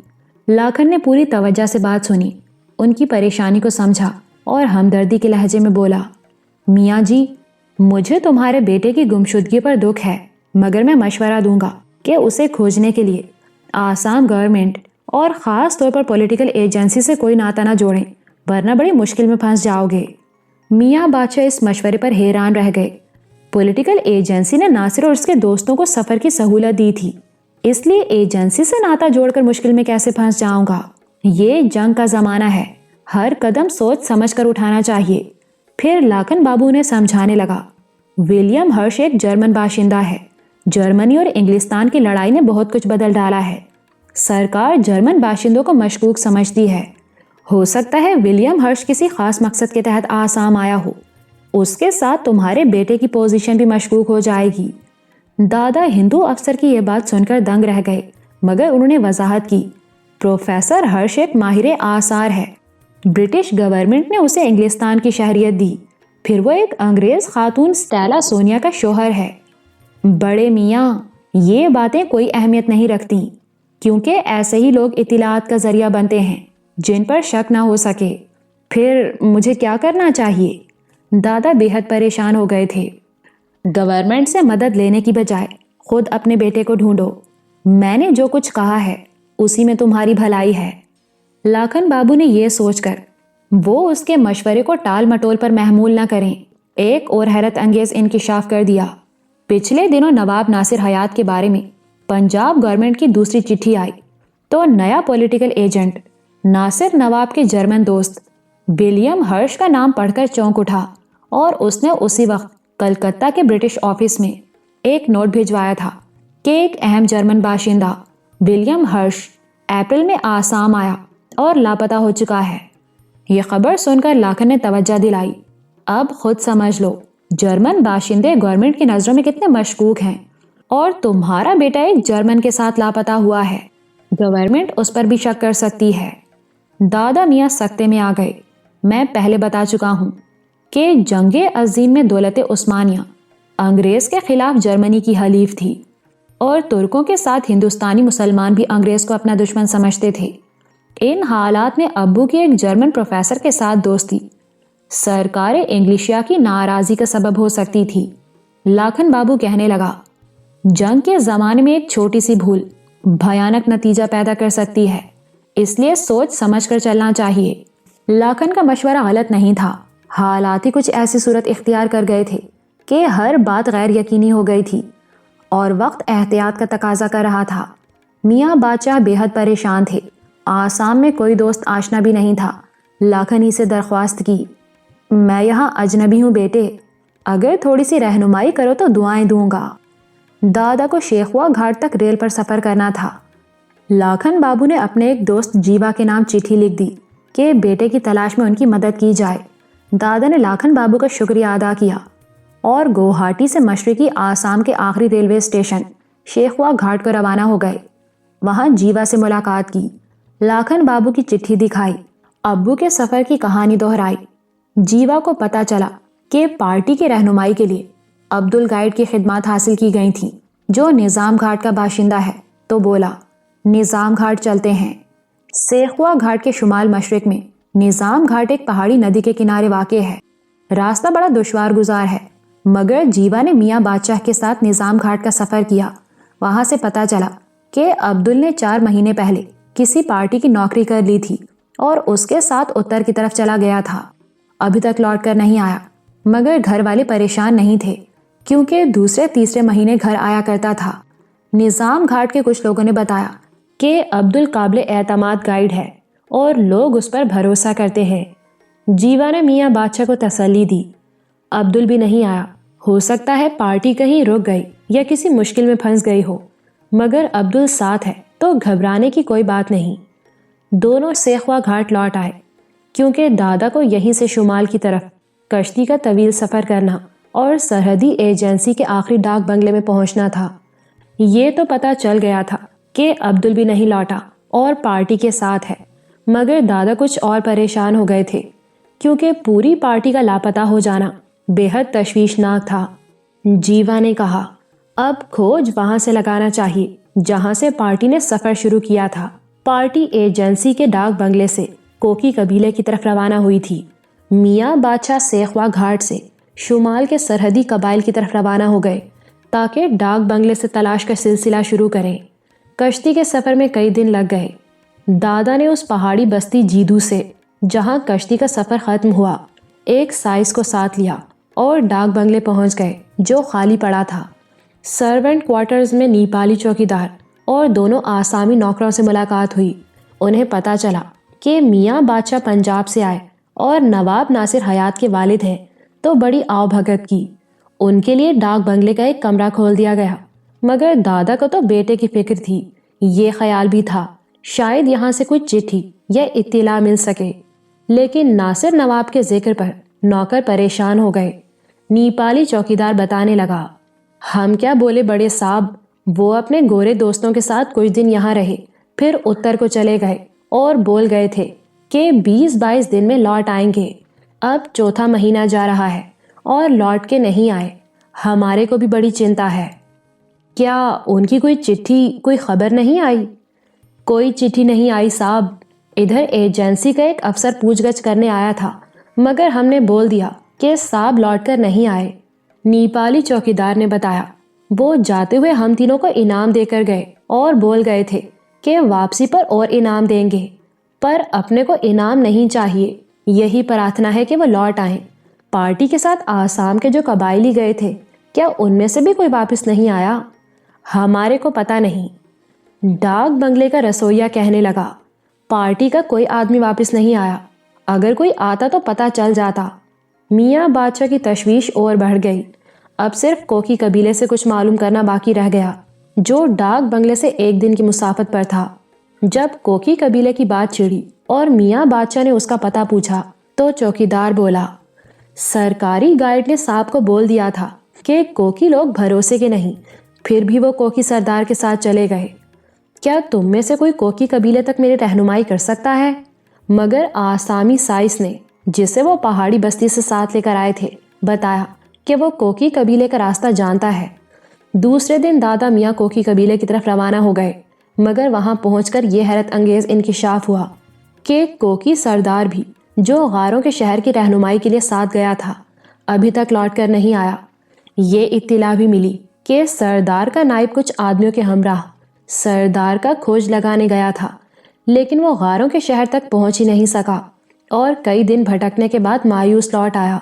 لاکھن نے پوری توجہ سے بات سنی، ان کی پریشانی کو سمجھا اور ہمدردی کے لہجے میں بولا، میاں جی، مجھے تمہارے بیٹے کی گمشدگی پر دکھ ہے، مگر میں مشورہ دوں گا کہ اسے کھوجنے کے لیے آسام گورنمنٹ اور خاص طور پر پولیٹیکل ایجنسی سے کوئی ناطہ نہ جوڑیں، ورنہ بڑی مشکل میں پھنس جاؤ گے۔ میاں بادشاہ اس مشورے پر حیران رہ گئے۔ پولیٹیکل ایجنسی نے ناصر اور اس کے دوستوں کو سفر کی سہولت دی تھی، اس لیے ایجنسی سے ناطہ جوڑ کر مشکل میں کیسے پھنس جاؤں گا؟ یہ جنگ کا زمانہ ہے، ہر قدم سوچ سمجھ کر اٹھانا چاہیے۔ پھر لاکن بابو نے سمجھانے لگا، ولیم ہرش ایک جرمن باشندہ ہے، جرمنی اور انگلستان کی لڑائی نے بہت کچھ بدل ڈالا ہے، سرکار جرمن باشندوں کو مشکوک سمجھتی ہے، ہو سکتا ہے ولیم ہرش کسی خاص مقصد کے تحت آسام آیا ہو، اس کے ساتھ تمہارے بیٹے کی پوزیشن بھی مشکوک ہو جائے گی۔ دادا ہندو افسر کی یہ بات سن کر دنگ رہ گئے، مگر انہوں نے وضاحت کی، پروفیسر ہرش ایک ماہر آثار ہے، برٹش گورنمنٹ نے اسے انگلستان کی شہریت دی، پھر وہ ایک انگریز خاتون سٹیلا سونیا کا شوہر ہے۔ بڑے میاں، یہ باتیں کوئی اہمیت نہیں رکھتی، کیونکہ ایسے ہی لوگ اطلاعات کا ذریعہ بنتے ہیں جن پر شک نہ ہو سکے۔ پھر مجھے کیا کرنا چاہیے؟ دادا بے حد پریشان ہو گئے تھے۔ گورنمنٹ سے مدد لینے کی بجائے خود اپنے بیٹے کو ڈھونڈو، میں نے جو کچھ کہا ہے اسی میں تمہاری بھلائی ہے۔ لاکھن بابو نے یہ سوچ کر وہ اس کے مشورے کو ٹال مٹول پر محمول نہ کریں، ایک اور حیرت انگیز انکشاف کر دیا۔ پچھلے دنوں نواب ناصر حیات کے بارے میں پنجاب گورنمنٹ کی دوسری چٹھی آئی تو نیا پولیٹیکل ایجنٹ ناصر نواب کے جرمن دوست ولیم ہرش کا نام پڑھ کر چونک اٹھا اور اس نے اسی وقت کلکتہ کے برٹش آفس میں ایک نوٹ بھیجوایا تھا کہ ایک اہم جرمن باشندہ ولیم ہرش اپریل میں آسام آیا اور لاپتہ ہو چکا ہے۔ یہ خبر سن کر لاکھن نے توجہ دلائی۔ اب خود سمجھ لو جرمن باشندے گورنمنٹ کی نظروں میں کتنے مشکوک ہیں، اور تمہارا بیٹا ایک جرمن کے ساتھ لاپتہ ہوا ہے، گورنمنٹ اس پر بھی شک کر سکتی ہے۔ دادا میاں سکتے میں آ گئے۔ میں پہلے بتا چکا ہوں کہ جنگ عظیم میں دولت عثمانیہ انگریز کے خلاف جرمنی کی حلیف تھی، اور ترکوں کے ساتھ ہندوستانی مسلمان بھی انگریز کو اپنا دشمن سمجھتے تھے۔ ان حالات میں ابو کی ایک جرمن پروفیسر کے ساتھ دوستی سرکار انگلشیا کی ناراضی کا سبب ہو سکتی تھی۔ لاکھن بابو کہنے لگا، جنگ کے زمانے میں ایک چھوٹی سی بھول بھیانک نتیجہ پیدا کر سکتی ہے، اس لیے سوچ سمجھ کر چلنا چاہیے۔ لاکھن کا مشورہ غلط نہیں تھا، حالات ہی کچھ ایسی صورت اختیار کر گئے تھے کہ ہر بات غیر یقینی ہو گئی تھی، اور وقت احتیاط کا تقاضا کر رہا تھا۔ میاں بادشاہ بے حد پریشان تھے۔ آسام میں کوئی دوست آشنا بھی نہیں تھا۔ لاکھن ہی سے درخواست کی، میں یہاں اجنبی ہوں بیٹے، اگر تھوڑی سی رہنمائی کرو تو دعائیں دوں گا۔ دادا کو شیخوا گھاٹ تک ریل پر سفر کرنا تھا۔ لاکھن بابو نے اپنے ایک دوست جیوا کے نام چٹھی لکھ دی کہ بیٹے کی تلاش میں ان کی مدد کی جائے۔ دادا نے لاکھن بابو کا شکریہ ادا کیا اور گوہاٹی سے مشرقی آسام کے آخری ریلوے اسٹیشن شیخوا گھاٹ کو روانہ ہو گئے۔ وہاں جیوا سے ملاقات کی، لاکھن بابو کی چٹھی دکھائی، ابو کے سفر کی کہانی دہرائی۔ جیوا کو پتا چلا کہ پارٹی کی رہنمائی کے لیے عبد الگائیڈ کی خدمات حاصل کی گئی تھیں، جو نظام گھاٹ کا باشندہ ہے، تو بولا، نظام گھاٹ چلتے ہیں۔ سیخوا گھاٹ کے شمال مشرق میں نظام گھاٹ ایک پہاڑی ندی کے کنارے واقع ہے۔ راستہ بڑا دشوار گزار ہے، مگر جیوا نے میاں بادشاہ کے ساتھ نظام گھاٹ کا سفر کیا۔ وہاں سے پتا چلا کہ عبدل نے 4 مہینے پہلے کسی پارٹی کی نوکری کر لی تھی اور اس کے ساتھ اتر کی طرف چلا گیا تھا۔ ابھی تک لوٹ کر نہیں آیا، مگر گھر والے پریشان نہیں تھے کیونکہ دوسرے تیسرے مہینے گھر آیا کرتا تھا۔ نظام گھاٹ کے کچھ لوگوں نے بتایا کہ عبدل قابل اعتماد گائیڈ ہے اور لوگ اس پر بھروسہ کرتے ہیں۔ جیوا نے میاں بادشاہ کو تسلی دی، عبدل بھی نہیں آیا، ہو سکتا ہے پارٹی کہیں رک گئی یا کسی مشکل میں پھنس گئی ہو، مگر عبدل ساتھ ہے تو گھبرانے کی کوئی بات نہیں۔ دونوں سیخوا گھاٹ لوٹ آئے کیونکہ دادا کو یہیں سے شمال کی طرف کشتی کا طویل سفر کرنا اور سرحدی ایجنسی کے آخری ڈاک بنگلے میں پہنچنا تھا۔ یہ تو پتا چل گیا تھا کہ عبدل بھی نہیں لوٹا اور پارٹی کے ساتھ ہے، مگر دادا کچھ اور پریشان ہو گئے تھے کیونکہ پوری پارٹی کا لاپتہ ہو جانا بے حد تشویشناک تھا۔ جیوا نے کہا، اب کھوج وہاں سے لگانا چاہیے جہاں سے پارٹی نے سفر شروع کیا تھا۔ پارٹی ایجنسی کے ڈاک بنگلے سے کوکی قبیلے کی طرف روانہ ہوئی تھی۔ میاں بادشاہ سیخوا گھاٹ سے شمال کے سرحدی قبائل کی طرف روانہ ہو گئے تاکہ ڈاک بنگلے سے تلاش کا سلسلہ شروع کریں۔ کشتی کے سفر میں کئی دن لگ گئے۔ دادا نے اس پہاڑی بستی جیدو سے جہاں کشتی کا سفر ختم ہوا ایک سائز کو ساتھ لیا اور ڈاک بنگلے پہنچ گئے جو خالی پڑا تھا۔ سرونٹ کوارٹرز میں نیپالی چوکیدار اور دونوں آسامی نوکروں سے ملاقات ہوئی۔ انہیں پتا چلا کہ میاں بادشاہ پنجاب سے آئے اور نواب ناصر حیات کے والد ہیں، تو بڑی آؤ بھگت کی۔ ان کے لیے ڈاک بنگلے کا ایک کمرہ کھول دیا گیا، مگر دادا کو تو بیٹے کی فکر تھی۔ یہ خیال بھی تھا شاید یہاں سے کوئی چٹھی یا اطلاع مل سکے، لیکن ناصر نواب کے ذکر پر نوکر پریشان ہو گئے۔ نیپالی چوکیدار بتانے لگا، ہم کیا بولے بڑے صاحب، وہ اپنے گورے دوستوں کے ساتھ کچھ دن یہاں رہے، پھر اتر کو چلے گئے اور بول گئے تھے کہ 20-22 دن میں لوٹ آئیں گے۔ اب 4تھا مہینہ جا رہا ہے اور لوٹ کے نہیں آئے، ہمارے کو بھی بڑی چنتا ہے۔ کیا ان کی کوئی چٹھی، کوئی خبر نہیں آئی؟ کوئی چٹھی نہیں آئی صاحب، ادھر ایجنسی کا ایک افسر پوچھ گچھ کرنے آیا تھا، مگر ہم نے بول دیا کہ صاحب لوٹ کر نہیں آئے۔ نیپالی چوکیدار نے بتایا، وہ جاتے ہوئے ہم تینوں کو انعام دے کر گئے اور بول گئے تھے کہ واپسی پر اور انعام دیں گے، پر اپنے کو انعام نہیں چاہیے، یہی پرارتھنا ہے کہ وہ لوٹ آئیں۔ پارٹی کے ساتھ آسام کے جو قبائلی گئے تھے، کیا ان میں سے بھی کوئی واپس نہیں آیا؟ ہمارے کو پتہ نہیں۔ ڈاک بنگلے کا رسویا کہنے لگا، پارٹی کا کوئی آدمی واپس نہیں آیا، اگر کوئی آتا تو پتہ چل جاتا۔ میاں بادشاہ کی تشویش اور بڑھ گئی۔ اب صرف کوکی قبیلے سے کچھ معلوم کرنا باقی رہ گیا، جو ڈاک بنگلے سے 1 دن کی مسافت پر تھا۔ جب کوکی قبیلے کی بات چڑھی اور میاں بادشاہ نے اس کا پتہ پوچھا تو چوکیدار بولا، سرکاری گائیڈ نے صاحب کو بول دیا تھا کہ کوکی لوگ بھروسے کے نہیں، پھر بھی وہ کوکی سردار کے ساتھ چلے گئے۔ کیا تم میں سے کوئی کوکی قبیلے تک میری رہنمائی کر سکتا ہے؟ مگر آسامی سائس نے، جسے وہ پہاڑی بستی سے ساتھ لے کر آئے تھے، بتایا کہ وہ کوکی قبیلے کا راستہ جانتا ہے۔ دوسرے دن دادا میاں کوکی قبیلے کی طرف روانہ ہو گئے، مگر وہاں پہنچ کر یہ حیرت انگیز انکشاف ہوا کہ کوکی سردار بھی، جو غاروں کے شہر کی رہنمائی کے لیے ساتھ گیا تھا، ابھی تک لوٹ کر نہیں آیا۔ یہ اطلاع بھی ملی کہ سردار کا نائب کچھ آدمیوں کے ہمراہ سردار کا کھوج لگانے گیا تھا، لیکن وہ غاروں کے شہر تک پہنچ ہی نہیں سکا اور کئی دن بھٹکنے کے بعد مایوس لوٹ آیا،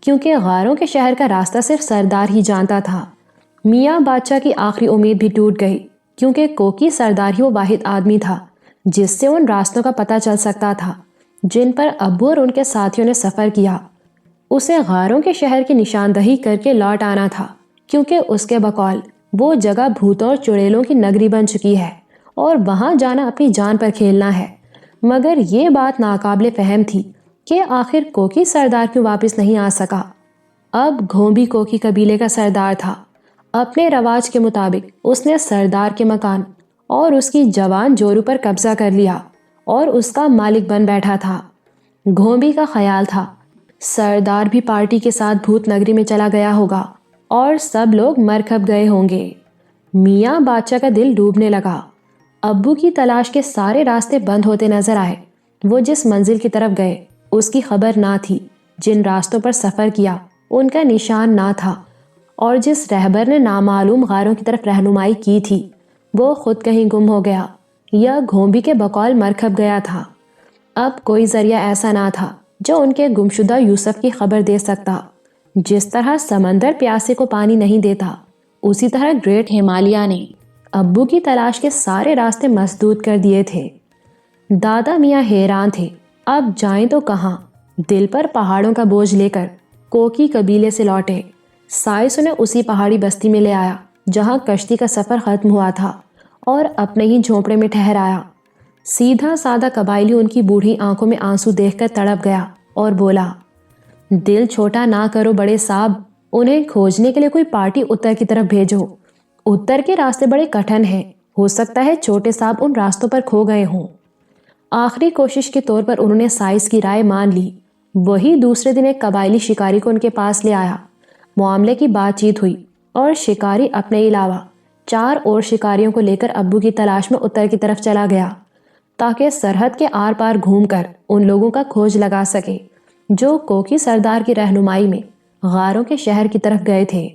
کیونکہ غاروں کے شہر کا راستہ صرف سردار ہی جانتا تھا۔ میاں بادشاہ کی آخری امید بھی ٹوٹ گئی، کیونکہ کوکی سردار ہی وہ واحد آدمی تھا جس سے ان راستوں کا پتہ چل سکتا تھا جن پر ابو اور ان کے ساتھیوں نے سفر کیا۔ اسے غاروں کے شہر کی نشاندہی کر کے لوٹ آنا تھا، کیونکہ اس کے بقول وہ جگہ بھوتوں اور چڑیلوں کی نگری بن چکی ہے اور وہاں جانا اپنی جان پر کھیلنا ہے۔ مگر یہ بات ناقابل فہم تھی کہ آخر کوکی سردار کیوں واپس نہیں آ سکا۔ اب گھومبی کوکی قبیلے کا سردار تھا۔ اپنے رواج کے مطابق اس نے سردار کے مکان اور اس کی جوان جورو پر قبضہ کر لیا اور اس کا مالک بن بیٹھا تھا۔ گھومبی کا خیال تھا سردار بھی پارٹی کے ساتھ بھوت نگری میں چلا گیا ہوگا اور سب لوگ مر کھپ گئے ہوں گے۔ میاں بادشاہ کا دل ڈوبنے لگا۔ ابو کی تلاش کے سارے راستے بند ہوتے نظر آئے۔ وہ جس منزل کی طرف گئے اس کی خبر نہ تھی، جن راستوں پر سفر کیا ان کا نشان نہ تھا، اور جس رہبر نے نامعلوم غاروں کی طرف رہنمائی کی تھی وہ خود کہیں گم ہو گیا یا گھومبی کے بقول مر کھپ گیا تھا۔ اب کوئی ذریعہ ایسا نہ تھا جو ان کے گمشدہ یوسف کی خبر دے سکتا۔ جس طرح سمندر پیاسے کو پانی نہیں دیتا، اسی طرح گریٹ ہمالیہ نے ابو کی تلاش کے سارے راستے مسدود کر دیے تھے۔ دادا میاں حیران تھے، اب جائیں تو کہاں؟ دل پر پہاڑوں کا بوجھ لے کر کوکی قبیلے سے لوٹے۔ سائس انہیں اسی پہاڑی بستی میں لے آیا جہاں کشتی کا سفر ختم ہوا تھا اور اپنے ہی جھونپڑے میں ٹھہرایا۔ سیدھا سادہ قبائلی ان کی بوڑھی آنکھوں میں آنسو دیکھ کر تڑپ گیا اور بولا، دل چھوٹا نہ کرو بڑے صاحب، انہیں کھوجنے کے لیے کوئی پارٹی اتر کی طرف بھیجو۔ اتر کے راستے بڑے کٹھن ہیں، ہو سکتا ہے چھوٹے صاحب ان راستوں پر کھو گئے ہوں۔ آخری کوشش کے طور پر انہوں نے سائس کی رائے مان لی۔ وہی دوسرے دن ایک قبائلی شکاری کو ان کے پاس لے آیا۔ معاملے کی بات چیت ہوئی اور شکاری اپنے علاوہ 4 اور شکاریوں کو لے کر ابو کی تلاش میں اتر کی طرف چلا گیا، تاکہ سرحد کے آر پار گھوم کر ان لوگوں کا کھوج لگا سکے جو کوکی سردار کی رہنمائی میں غاروں کے شہر کی طرف گئے تھے۔